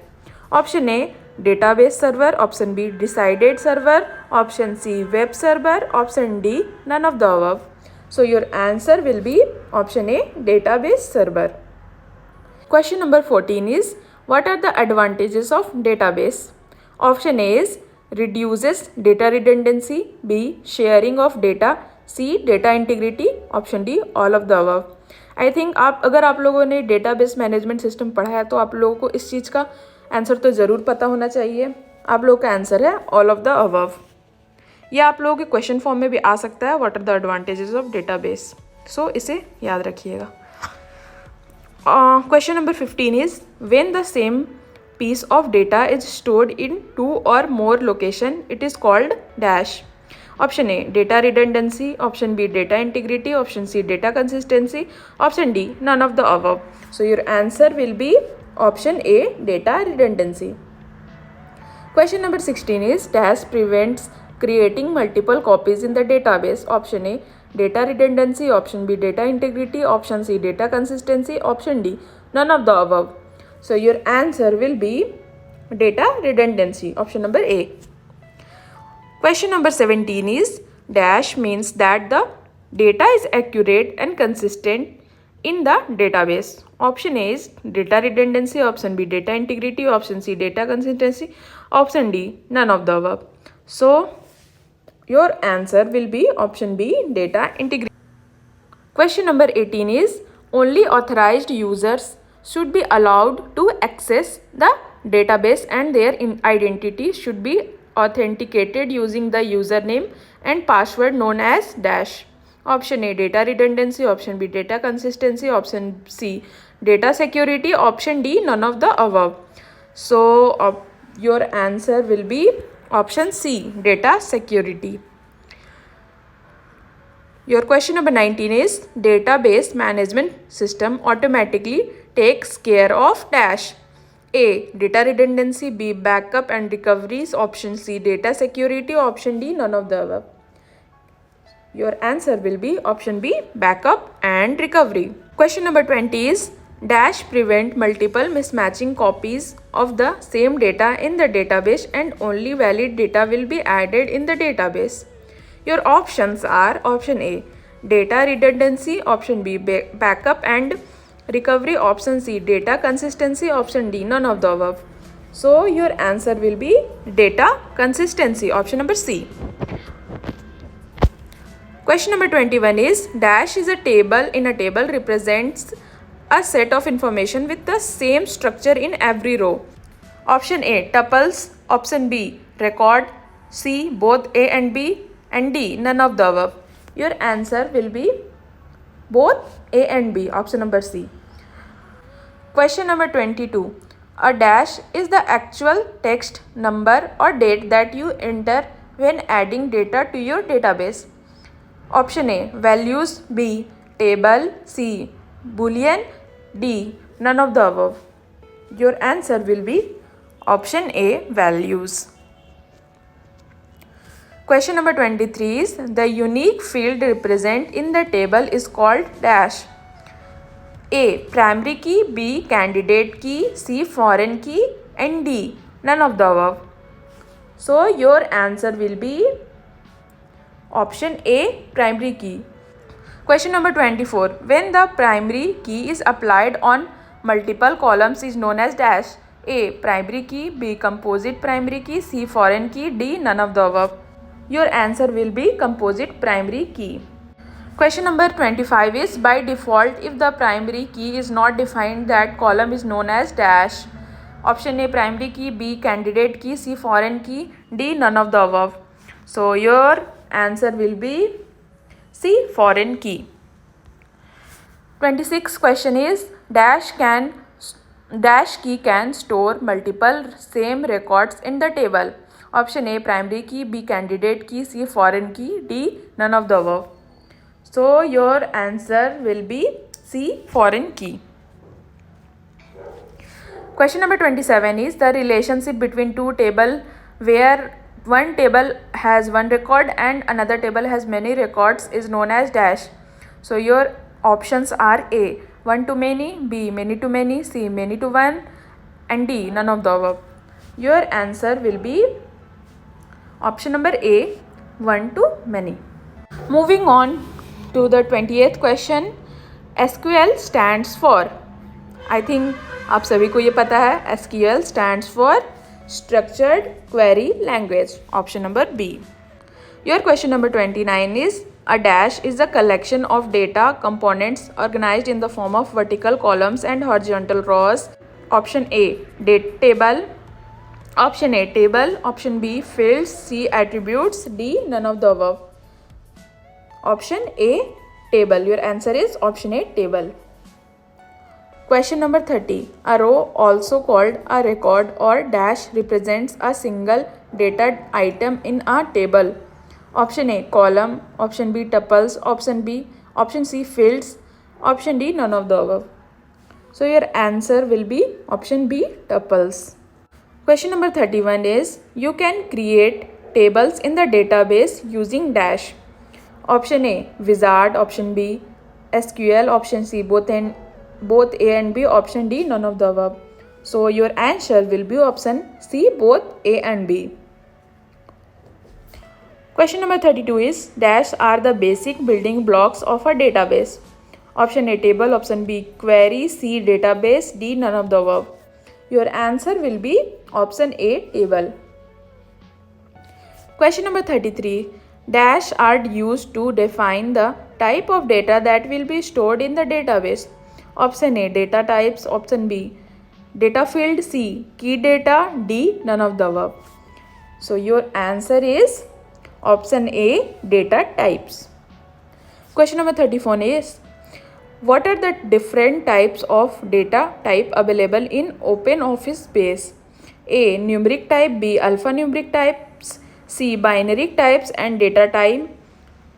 Option A database server, option B decided server, option C web server, option D none of the above। So your answer will be option A database server। Question number 14 is what are the advantages of database? Option A is reduces data redundancy, B sharing of data, C data integrity, option D all of the above। I think अगर आप लोगों ने database management system पढ़ा है तो आप लोगों को इस चीज़ का आंसर तो ज़रूर पता होना चाहिए। आप लोगों का आंसर है ऑल ऑफ द अबव। यह आप लोगों के क्वेश्चन फॉर्म में भी आ सकता है what are the advantages of database. So इसे याद रखिएगा। Question number 15 is when the same piece of data is stored in 2 or more location it is called dash। Option A data redundancy, option B data integrity, option C data consistency, option D none of the above। So your answer will be option A data redundancy। Question number 16 is dash prevents creating multiple copies in the database। Option A data redundancy, option B data integrity, option C data consistency, option D none of the above। So your answer will be data redundancy, option number A। Question number 17 is dash means that the data is accurate and consistent in the database. Option A is data redundancy, option B data integrity, option C data consistency, option D none of the above. So your answer will be option B data integrity. Question number 18 is only authorized users should be allowed to access the database and their identity should be authenticated using the username and password known as dash. Option A data redundancy, option B data consistency, option C data security, option D none of the above. So your answer will be option C data security. Your question number 19 is database management system automatically takes care of dash. A data redundancy, B backup and recoveries, option C data security, option D none of the above. Your answer will be option B backup and recovery. Question number 20 is dash prevent multiple mismatching copies of the same data in the database and only valid data will be added in the database. Your options are option A data redundancy, option B backup and recovery, option C data consistency, option D none of the above. So your answer will be data consistency, option number C. Question number 21 is dash is a table in a table represents a set of information with the same structure in every row. Option A tuples, option B record, C both A and B, and D none of the above. Your answer will be both A and B, option number C. Question number 22. A dash is the actual text, number or date that you enter when adding data to your database. Option A values, B table, C boolean, D none of the above. Your answer will be option A values. Question number 23 is the unique field represented in the table is called dash. A primary key, B candidate key, C foreign key and D none of the above. So your answer will be option A primary key. Question number 24. When the primary key is applied on multiple columns is known as dash. A primary key, B composite primary key, C foreign key, D none of the above. Your answer will be composite primary key. Question number 25 is by default if the primary key is not defined that column is known as dash. Option A primary key, B candidate key, C foreign key, D none of the above. So your answer will be C foreign key. 26th question is dash key can store multiple same records in the table. Option A primary key, B candidate key, C foreign key, D none of the above. So your answer will be C foreign key. Question number 27 is the relationship between two tables where one table has one record and another table has many records is known as dash. So your options are A one to many, B many to many, C many to one and D none of the above. Your answer will be option number A one to many. Moving on to the 28th question. SQL stands for, I think आप सभी को ये पता है, SQL stands for Structured Query Language, option number B. Your question number 29 is a dash is a collection of data components organized in the form of vertical columns and horizontal rows. Option A table, option A table, option B fields, C attributes, D none of the above. Option A table. Your answer is option A table. Question number 30. A row, also called a record or dash, represents a single data item in a table. Option A column, option B tuples, option C fields, option D none of the above. So your answer will be option B tuples. Question number 31 is you can create tables in the database using dash. Option A wizard, option B SQL, option C both A and B, option D none of the above. So your answer will be option C both A and B. Question number 32 is dash are the basic building blocks of a database. Option A table, option B query, C database, D none of the above. Your answer will be option A table. Question number 33 dash are used to define the type of data that will be stored in the database. Option A data types, option B data field, C key data, D none of the above. So your answer is option A data types. Question number 34 is what are the different types of data type available in OpenOffice base? A numeric type, B alphanumeric types, C binary types and data type,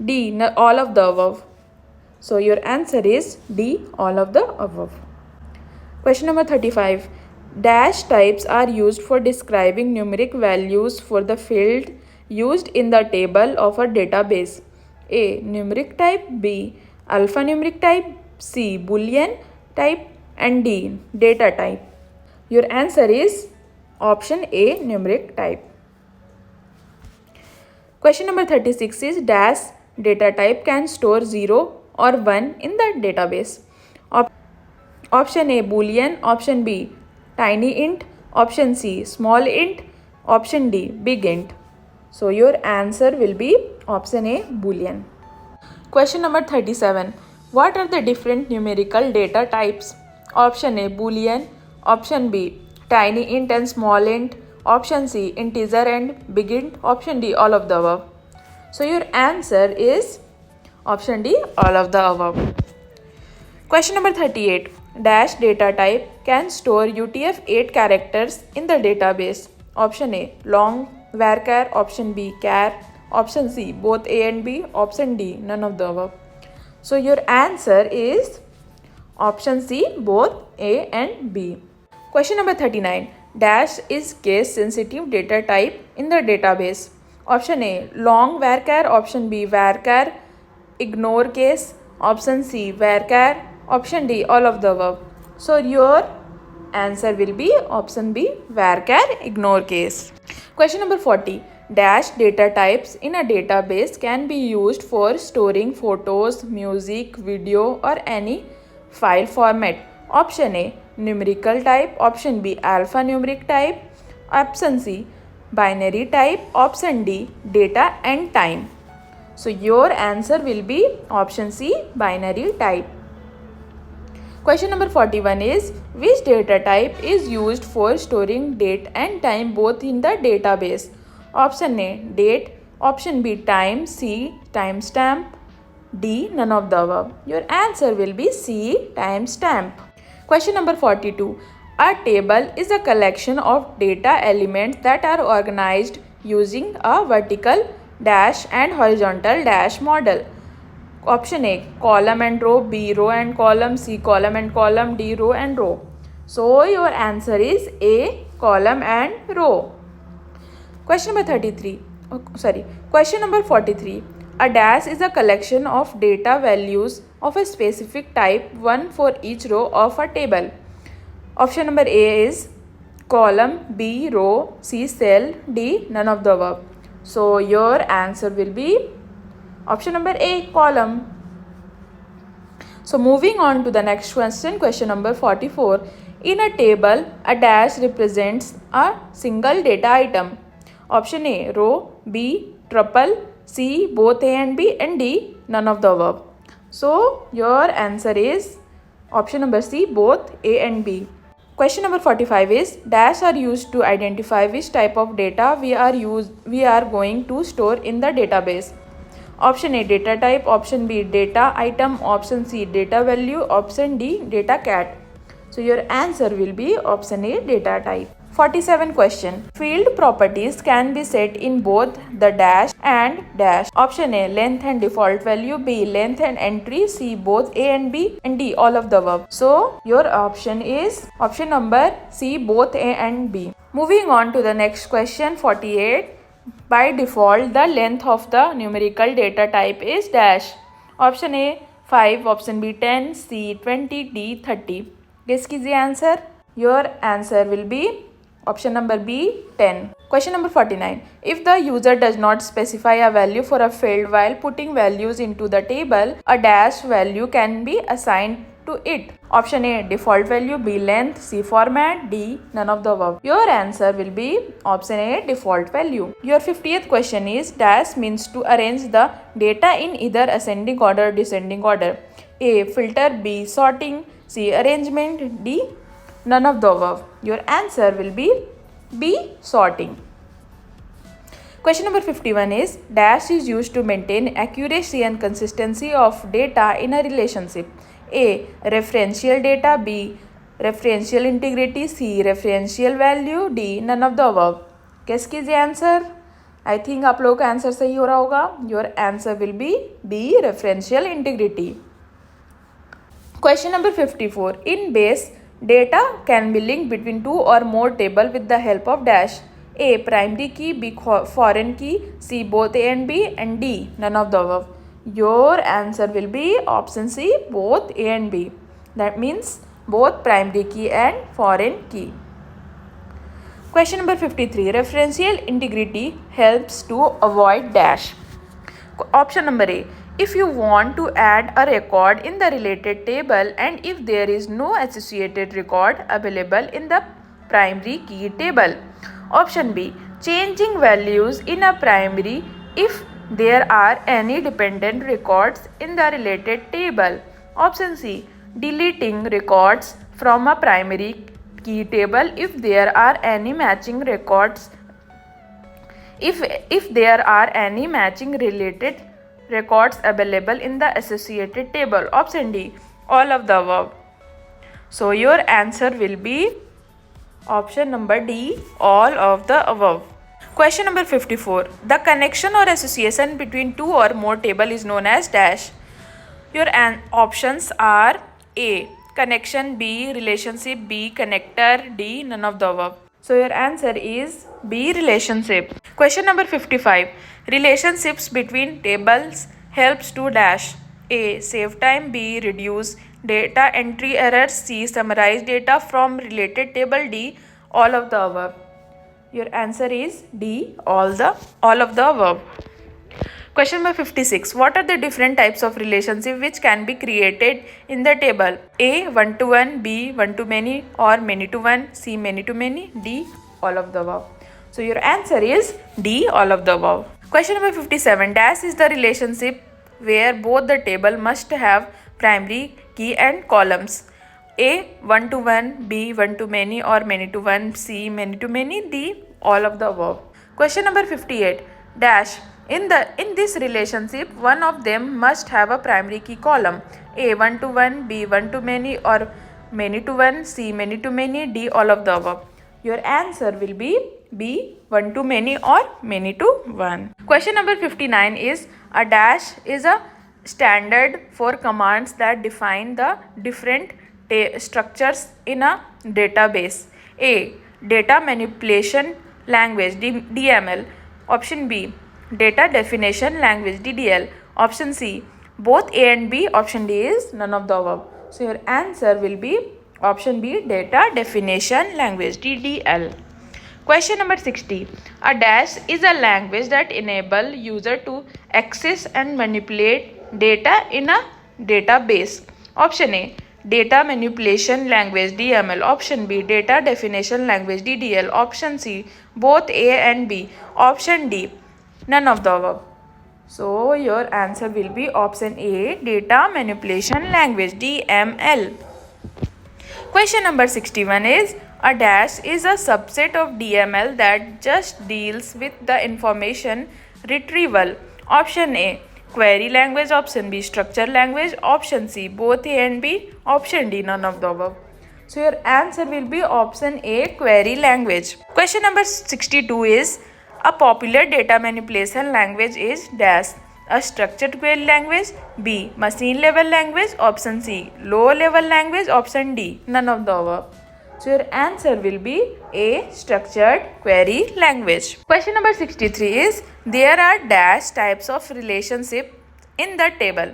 D all of the above. So your answer is D all of the above. Question number 35 dash types are used for describing numeric values for the field used in the table of a database. A numeric type, B alphanumeric type, C boolean type and D data type. Your answer is option A numeric type. Question number 36 is dash data type can store 0 or 1 in the database. Option A boolean, option B tiny int, option C small int, option D big int. So your answer will be option A boolean. Question number 37 what are the different numerical data types? Option A boolean, option B tiny int and small int, option C integer and big int, option D all of the above. So your answer is option D all of the above. Question number 38 dash data type can store UTF-8 characters in the database. Option A long varchar, option B char, option C both A and B, option D none of the above. So your answer is option C both A and B. Question number 39 dash is case sensitive data type in the database. Option A long varchar, option B varchar ignore case, option C varchar, option D all of the above. So your answer will be option B varchar ignore case. Question number 40 dash data types in a database can be used for storing photos, music, video or any file format. Option A numerical type, option B alphanumeric type, option C binary type, option D data and time. So your answer will be option C binary type. Question number 41 is which data type is used for storing date and time both in the database? Option A date, option B time, C timestamp, D none of the above. Your answer will be C timestamp. Question number 42 a table is a collection of data elements that are organized using a vertical dash and horizontal dash model. Option A column and row, B row and column, C column and column, D row and row. So your answer is A column and row. Question number 43 a dash is a collection of data values of a specific type, one for each row of a table. Option number A is column, B row, C cell, D none of the above. So your answer will be option number A column. So moving on to the next question, question number 44. In a table, a dash represents a single data item. Option A row, B tuple, C both A and B and D none of the above. So your answer is option number C both A and B. Question number 45 is dash are used to identify which type of data we are going to store in the database. Option A data type, option B data item, option C data value, option D data cat. So your answer will be option A data type. 47 question. Field properties can be set in both the dash and dash. Option A length and default value, B length and entry, C both A and B and D all of the above. So your option is option number C both A and B. Moving on to the next question 48. By default the length of the numerical data type is dash. Option A 5, option B 10, C 20, D 30. Guess कीजिए answer. Your answer will be Option number B, 10. Question number 49. If the user does not specify a value for a field while putting values into the table, a dash value can be assigned to it. Option A, default value, B, length, C, format, D, none of the above. Your answer will be option A, default value. Your 50th question is, dash means to arrange the data in either ascending order or descending order. A, filter, B, sorting, C, arrangement, D, none of the above. Your answer will be B, sorting. Question number 51 is, dash is used to maintain accuracy and consistency of data in a relationship. A, referential data, B, referential integrity, C, referential value, D, none of the above. Guess कीजिए answer. I think आप लोगों का answer सही हो रहा होगा. Your answer will be B, referential integrity. Question number 54. In base, data can be linked between two or more tables with the help of dash. A, primary key, B, foreign key, C, both A and B, and D, none of the above. Your answer will be option C, both A and B. That means both primary key and foreign key. Question number 53. Referential integrity helps to avoid dash. Option number A. If you want to add a record in the related table and if there is no associated record available in the primary key table. Option B. Changing values in a primary if there are any dependent records in the related table. Option C. Deleting records from a primary key table if there are any matching records. If there are any matching related records available in the associated table. Option D, all of the above. So your answer will be option number D, all of the above. Question number 54. The connection or association between two or more tables is known as dash. Your options are A, connection, B, relationship, B, connector, D, none of the above. So your answer is B, relationship. Question number 55. Relationships between tables helps to dash. A, save time, B, reduce data entry errors, C, summarize data from related table, D, all of the above. Your answer is D, all of the above. Question number 56. What are the different types of relationship which can be created in the table? A, one-to-one, B, one-to-many, or many-to-one, C, many-to-many, D, all of the above. So your answer is D, all of the above. Question number 57. Dash is the relationship where both the table must have primary key and columns. A, one-to-one, B, one-to-many, or many-to-one, C, many-to-many, D, all of the above. Question number 58. Dash. In this relationship, one of them must have a primary key column. A, one-to-one, B, one-to-many, or many-to-one, C, many-to-many, D, all of the above. Your answer will be B, one-to-many or many-to-one. Question number 59 is, a dash is a standard for commands that define the different structures in a database. A, data manipulation language, DML. Option B, data definition language, DDL. Option C, both A and B. Option D is none of the above. So your answer will be option B, data definition language, DDL. Question number 60. A dash is a language that enable user to access and manipulate data in a database. Option A, data manipulation language, DML. Option B, data definition language, DDL. Option C, both A and B. Option D, none of the above. So your answer will be option A, data manipulation language, DML. Question number 61 is, a dash is a subset of DML that just deals with the information retrieval. Option A, query language. Option B, structure language. Option C, both A and B. Option D, none of the above. So your answer will be option A, query language. Question number 62 is, a popular data manipulation language is dash. A structured query language, B, machine level language. Option C, low level language. Option D, none of the above. So your answer will be A, structured query language. Question number 63 is, there are dash types of relationship in the table.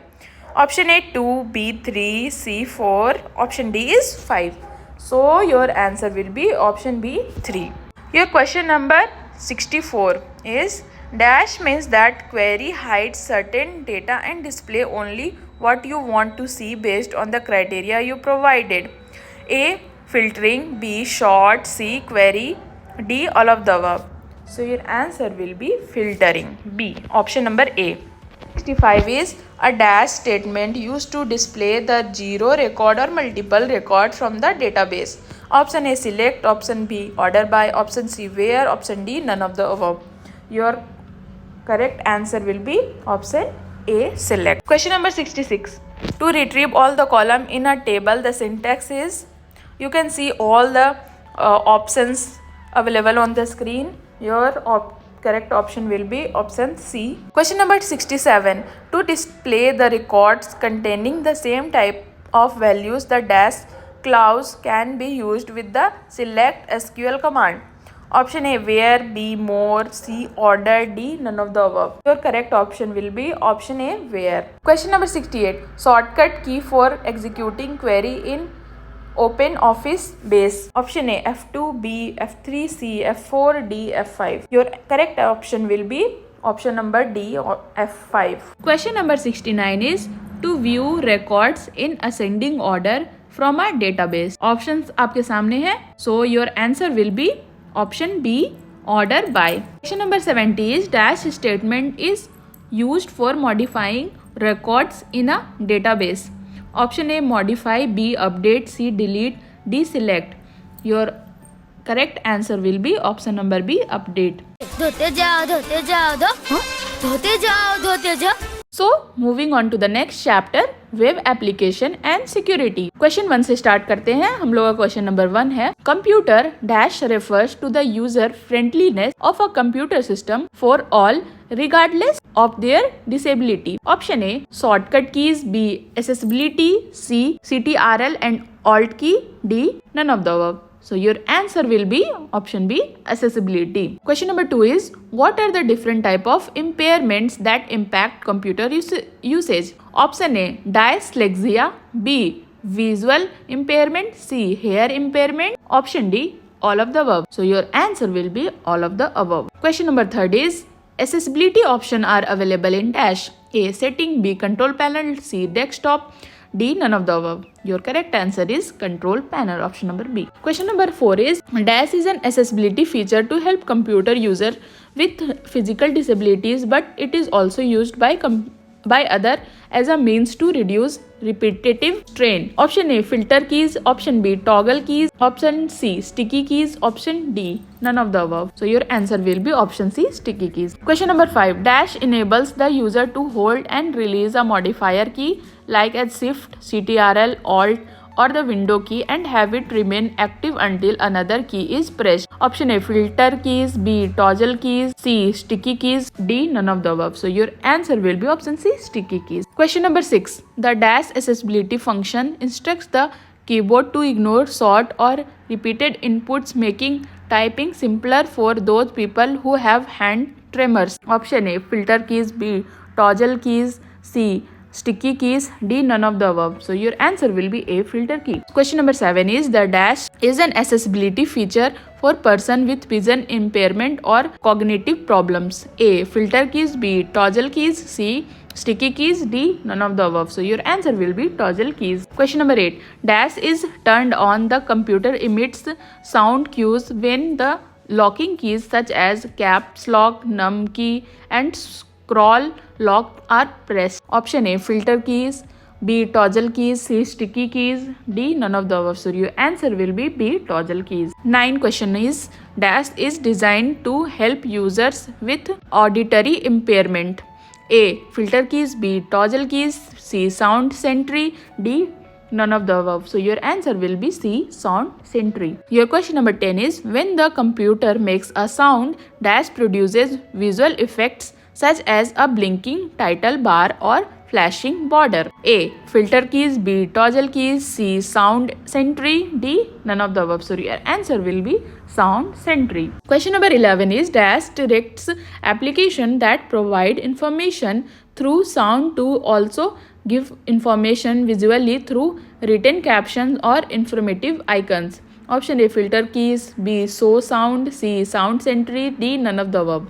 Option A, 2, B, 3, C, 4. Option D is 5. So your answer will be option B, 3. Your question number 64 is dash means that query hides certain data and display only what you want to see based on the criteria you provided. A. Filtering. B. Sort. C. Query. D. All of the above. So your answer will be filtering. B. Option number A. 65 is a dash statement used to display the zero record or multiple records from the database. Option A. Select. Option B. Order by. Option C. Where. Option D. None of the above. Your correct answer will be option A. Select. Question number 66. To retrieve all the column in a table, the syntax is, you can see all the options available on the screen. Your correct option will be option C. Question number 67. To display the records containing the same type of values, the dash clause can be used with the select SQL command. Option A. Where. B. More. C. Order. D. None of the above. Your correct option will be option A. Where. Question number 68. Shortcut key for executing query in Open Office Base. Option A. F2. B. F3. C. F4. D. F5. Your correct option will be option number D or F5. Question number 69 is to view records in ascending order from a database. Options आपके सामने है. So your answer will be option B. Order by. Question number 70 is dash statement is used for modifying records in a database. Option A. Modify. B. Update. C. Delete. D. Select. Your correct answer will be option number B. Update. धोते जाओ धोते जाओ. So moving on to the next chapter, web application and security. Question 1 से start करते हैं. हम लोग का क्वेश्चन नंबर 1 है computer dash refers to the user friendliness of a computer system for all regardless of their disability. Option A. Shortcut keys. B. Accessibility. C. CTRL and Alt key. D. None of the above. So your answer will be option B. Accessibility. Question number 2 is what are the different type of impairments that impact computer usage? Option A. Dyslexia. B. Visual impairment. C. Hair impairment. Option D. All of the above. So your answer will be all of the above. Question number 3 is accessibility option are available in dash. A. Setting. B. Control panel. C. Desktop. D. None of the above. Your correct answer is control panel. Option number B. Question number 4 is dash is an accessibility feature to help computer user with physical disabilities, but it is also used by other as a means to reduce repetitive strain. Option A. Filter keys. Option B. Toggle keys. Option C. Sticky keys. Option D. None of the above. So your answer will be option C. Sticky keys. Question number 5. Dash enables the user to hold and release a modifier key like as Shift, CTRL, Alt or the window key and have it remain active until another key is pressed. Option A. Filter keys. B. Toggle keys. C. Sticky keys. D. None of the above. So your answer will be option C. Sticky keys. Question number 6. The dash accessibility function instructs the keyboard to ignore short or repeated inputs, making typing simpler for those people who have hand tremors. Option A. Filter keys. B. Toggle keys. C. Sticky keys. D. None of the above. So your answer will be A. Filter key. Question number 7 is the dash is an accessibility feature for person with vision impairment or cognitive problems. A. Filter keys. B. Toggle keys. C. Sticky keys. D. None of the above. So your answer will be toggle keys. Question number 8. Dash is turned on. The computer emits sound cues when the locking keys such as caps lock, num key and scroll lock are pressed. Option A. Filter keys. B. Toggle keys. C. Sticky keys. D. None of the above. So your answer will be B. Toggle keys. 9 question is dash is designed to help users with auditory impairment. A. Filter keys. B. Toggle keys. C. Sound sentry. D. None of the above. So your answer will be C. Sound sentry. Your question number 10 is when the computer makes a sound, dash produces visual effects such as a blinking title bar or flashing border. A. Filter keys. B. Toggle keys. C. Sound sentry. D. None of the above. So your answer will be sound sentry. Question number 11 is dash directs application that provide information through sound to also give information visually through written captions or informative icons. Option A, filter keys. B, show sound. C, sound sentry. D, none of the above.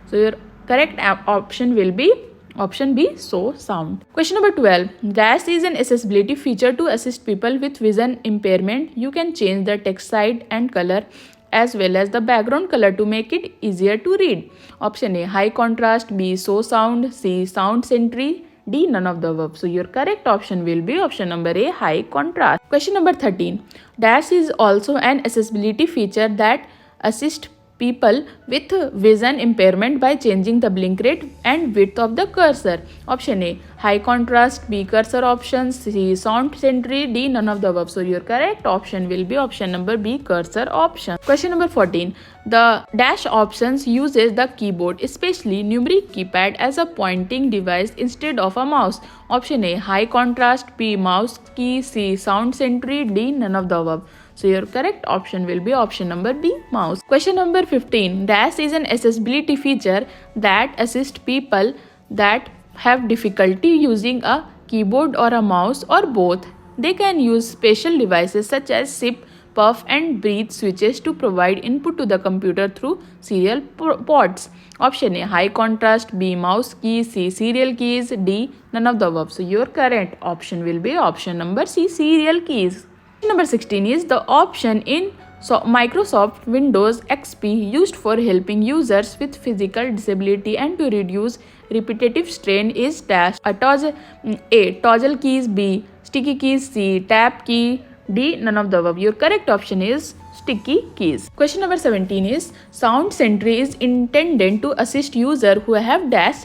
So your correct option will be option B, show sound. Question number 12. Dash is an accessibility feature to assist people with vision impairment. You can change the text size and color as well as the background color to make it easier to read. Option A, high contrast. B, show sound. C, sound sentry. D, none of the above. So your correct option will be option number A, high contrast. Question number 13. Dash is also an accessibility feature that assists people with vision impairment by changing the blink rate and width of the cursor. Option A, high contrast. B, cursor option. C, sound sentry. D, none of the above. So your correct option will be option number B, cursor option. Question number 14. The dash options uses the keyboard, especially numeric keypad, as a pointing device instead of a mouse. Option A, high contrast. B, mouse key. C, sound sentry. D, none of the above. So your correct option will be option number B, mouse. Question number 15. Dash is an accessibility feature that assists people that have difficulty using a keyboard or a mouse or both. They can use special devices such as sip, puff and breathe switches to provide input to the computer through serial ports. Option A, high contrast. B, mouse key. C, serial keys. D, none of the above. So your correct option will be option number C, serial keys. Number 16 is the option in Microsoft Windows XP used for helping users with physical disability and to reduce repetitive strain is dash. A toggle keys. B, sticky keys. C, tap key. D, none of the above. Your correct option is sticky keys. Question number 17 is sound sentry is intended to assist users who have dash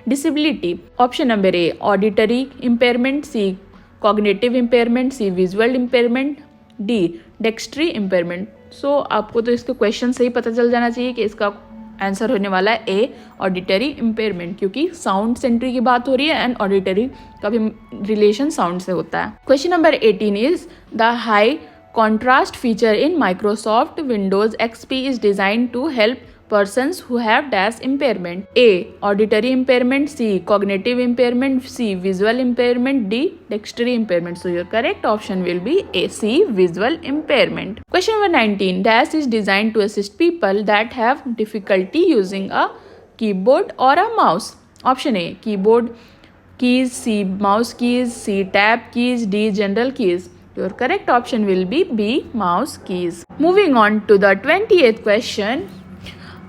disability. Option number A, auditory impairment. C, cognitive impairment. C, visual impairment. D, dexterity impairment. So आपको तो इसके question से ही पता चल जाना चाहिए कि इसका आंसर होने वाला है ए, ऑडिटरी इम्पेयरमेंट, क्योंकि साउंड सेंट्री की बात हो रही है एंड ऑडिटरी का भी रिलेशन साउंड से होता है. Question number 18 is the high contrast feature in Microsoft Windows XP is designed to help persons who have dash impairment. A, auditory impairment. C, cognitive impairment. C, visual impairment. D, dexterity impairment. So your correct option will be A, C, visual impairment. Question number 19. Dash is designed to assist people that have difficulty using a keyboard or a mouse. Option A, keyboard keys. C, mouse keys. C, tab keys. D, general keys. Your correct option will be B, mouse keys. Moving on to the 28th question.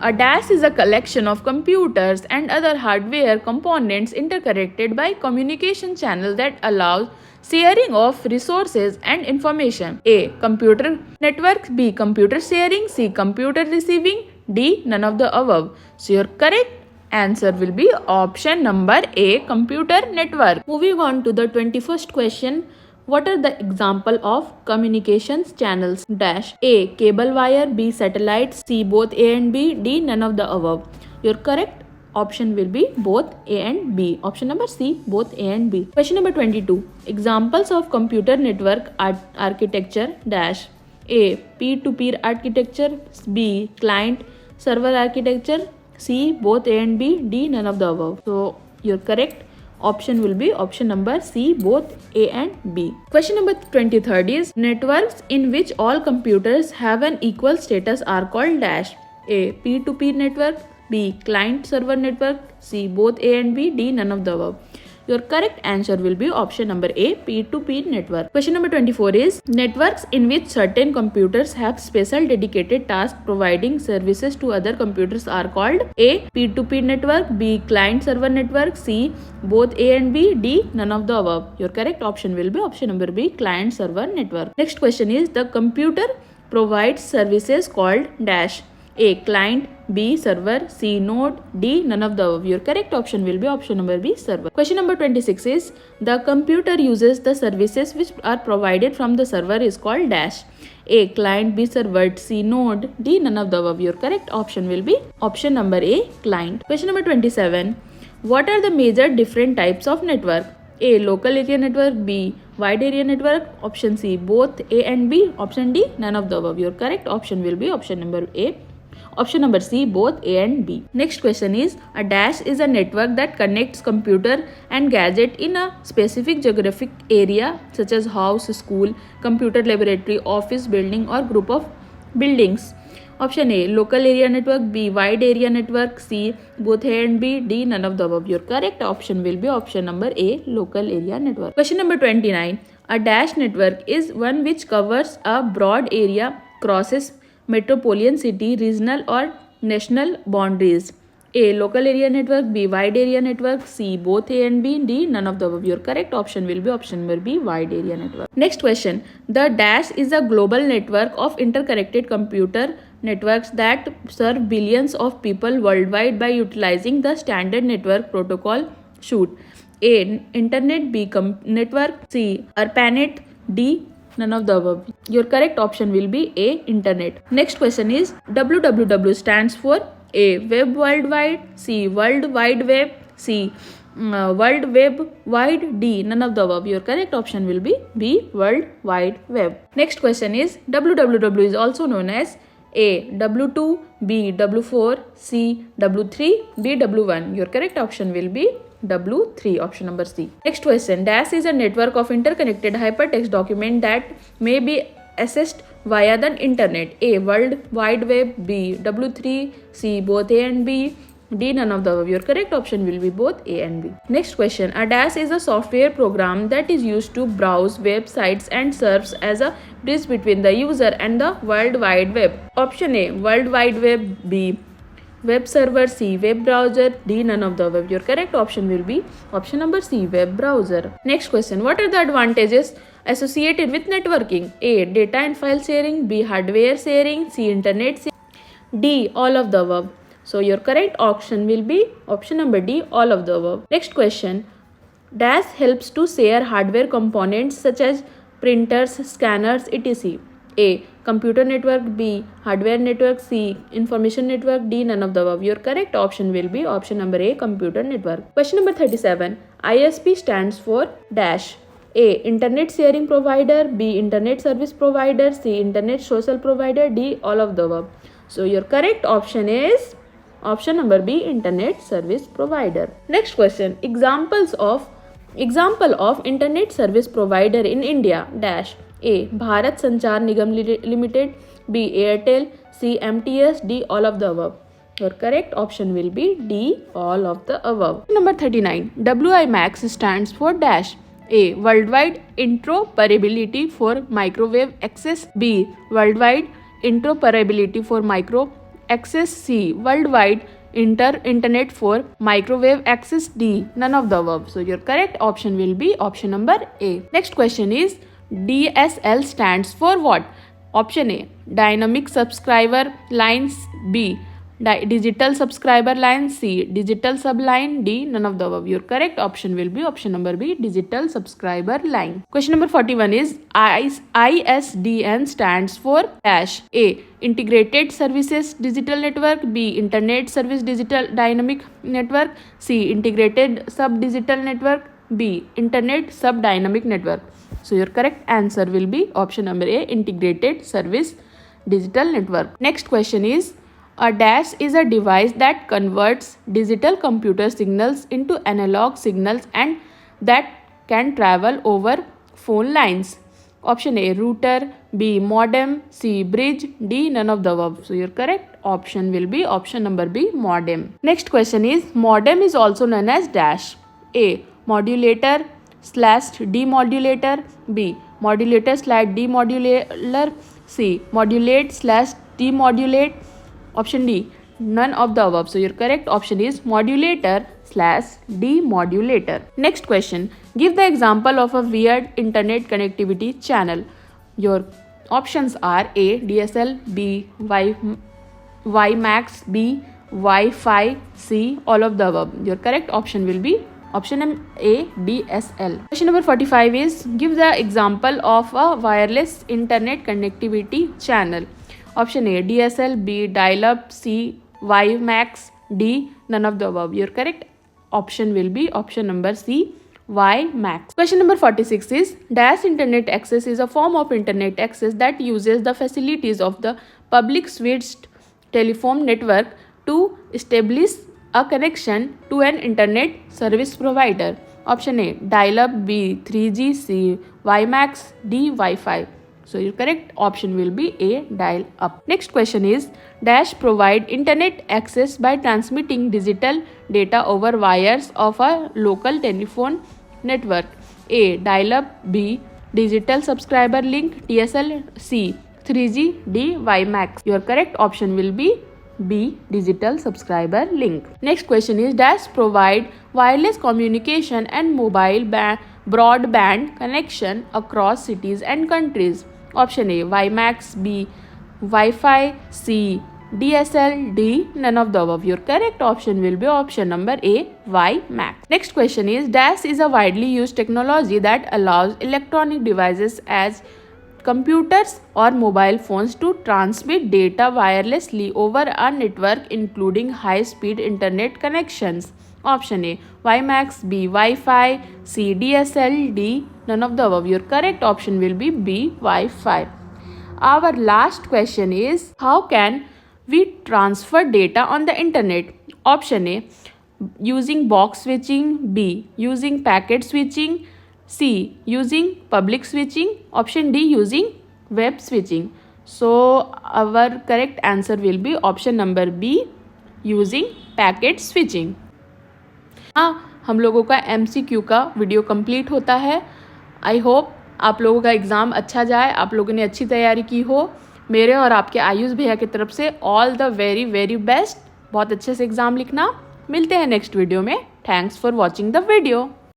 A dash is a collection of computers and other hardware components interconnected by communication channel that allows sharing of resources and information. A, computer network. B, computer sharing. C, computer receiving. D, none of the above. So your correct answer will be option number A, computer network. Moving on to the 21st question. What are the example of communications channels? Dash. A, cable wire. B, satellites. C, both A and B. D, none of the above. Your correct option will be both A and B. Option number C, both A and B. Question number 22. Examples of computer network architecture. Dash. A, peer-to-peer architecture. B, client server architecture. C, both A and B. D, none of the above. So your correct option will be option number C, both A and B. Question number 23rd is networks in which all computers have an equal status are called dash. A, peer-to-peer network. B, client server network. C, both A and B. D, none of the above. Your correct answer will be option number A, peer-to-peer network. Question number 24 is networks in which certain computers have special dedicated tasks providing services to other computers are called A, peer-to-peer network. B, client server network. C, both A and B. D, none of the above. Your correct option will be option number B, client server network. Next question is the computer provides services called dash. A, client. B, server. C, node. D, none of the above. Your correct option will be option number B, server. Question number 26 is the computer uses the services which are provided from the server is called dash. A, client. B, server. C, node. D, none of the above. Your correct option will be option number A, client. Question number 27. What are the major different types of network? A, local area network. B, wide area network. Option C, both A and B. Option D, none of the above. Your correct option will be option number A, Option number C, both A and B. Next question is, a dash is a network that connects computer and gadget in a specific geographic area such as house, school, computer laboratory, office building or group of buildings. Option A, local area network, B, wide area network, C, both A and B, D, none of the above. Your correct option will be option number A, local area network. Question number 29. A dash network is one which covers a broad area, crosses metropolitan city, regional or national boundaries. A, local area network, B, wide area network, C, both A and B, D, none of the above. Your correct option will be option number B, wide area network. Next question. The dash is a global network of interconnected computer networks that serve billions of people worldwide by utilizing the standard network protocol SHOOT. A, internet, B, network, C, ARPANET, D, none of the above. Your correct option will be A, internet. Next question is, www stands for A, web worldwide, C, world wide web, C, world web wide, D, none of the above. Your correct option will be B, world wide web. Next question is, www is also known as A, W2, B, W4, C, W3, B, W1. Your correct option will be W3, option number C. Next question. Dash is a network of interconnected hypertext document that may be accessed via the internet. A, World Wide Web, B, W3, C, both A and B, D, none of the above. Your correct option will be both A and B. Next question. A dash is a software program that is used to browse websites and serves as a bridge between the user and the World Wide Web. Option A, World Wide Web, B, web server, C, web browser, D, none of the above. Your correct option will be option number C, web browser. Next question. What are the advantages associated with networking? A, data and file sharing, B, hardware sharing, C, internet sharing, D, all of the above. So your correct option will be option number D, all of the above. Next question. Dash helps to share hardware components such as printers, scanners, etc. A, computer network, B, hardware network, C, information network, D, none of the above. Your correct option will be option number A, computer network. Question number 37. ISP stands for dash. A, internet sharing provider, B, internet service provider, C, internet social provider, D, all of the above. So your correct option is option number B, internet service provider. Next question. Example of internet service provider in India dash. A, Bharat Sanchar Nigam Limited, B, Airtel, C, MTS, D, all of the above. Your correct option will be D, all of the above. Number 39. WiMAX stands for dash. A, worldwide interoperability for microwave access, B, worldwide interoperability for micro access, C, worldwide internet for microwave access, D, none of the above. So your correct option will be option number A. Next question is, DSL stands for what? Option A, dynamic subscriber lines, B, digital subscriber line, C, digital subline, D, none of the above. Your correct option will be option number B, digital subscriber line. Question number 41 is, ISDN stands for dash. A, integrated services digital network, B, internet service digital dynamic network, C, integrated sub digital network, B, internet sub dynamic network. So your correct answer will be option number A, integrated service digital network. Next question is, a dash is a device that converts digital computer signals into analog signals and that can travel over phone lines. Option A, router, B, modem, C, bridge, D, none of the above. So your correct option will be option number B, modem. Next question is, modem is also known as dash. A, modulator slash demodulator, B, modulator slash demodulator, C, modulate slash demodulate, option D, none of the above. So your correct option is modulator slash demodulator. Next question. Give the example of a weird internet connectivity channel. Your options are A, DSL, B, WiMAX, B, Wi-Fi, C, all of the above. Your correct option will be option A, DSL. Question number 45 is, give the example of a wireless internet connectivity channel. Option A, DSL, B, dial-up, C, WiMAX, D, none of the above. Your correct option will be option number C, WiMAX. Question number 46 is, dash internet access is a form of internet access that uses the facilities of the public switched telephone network to establish a connection to an internet service provider? Option A, dial-up. B, 3G. C, WiMAX. D, Wi-Fi. So your correct option will be A, dial-up. Next question is, dash provide internet access by transmitting digital data over wires of a local telephone network? A, dial-up. B, digital subscriber link, DSL. C, 3G. D, WiMAX. Your correct option will be B, digital subscriber link. Next question is, dash provide wireless communication and mobile broadband connection across cities and countries? Option A, WiMAX. B, Wi-Fi. C, DSL. D, none of the above. Your correct option will be option number A, WiMAX. Next question is, dash is a widely used technology that allows electronic devices as computers or mobile phones to transmit data wirelessly over a network including high-speed internet connections? Option A, WiMAX. B, Wi-Fi. C, DSL. D, none of the above. Your correct option will be B, Wi-Fi. Our last question is, how can we transfer data on the internet? Option A, using box switching. B, using packet switching. C, using public switching. Option D, using web switching. So our correct answer will be option number B, using packet switching. हम लोगों का MCQ का video complete होता है. I hope आप लोगों का exam अच्छा जाए, आप लोगों ने अच्छी तैयारी की हो. मेरे और आपके आयुष भैया की तरफ से all the very very best. बहुत अच्छे से एग्ज़ाम लिखना. मिलते हैं नेक्स्ट वीडियो में. Thanks for watching the video.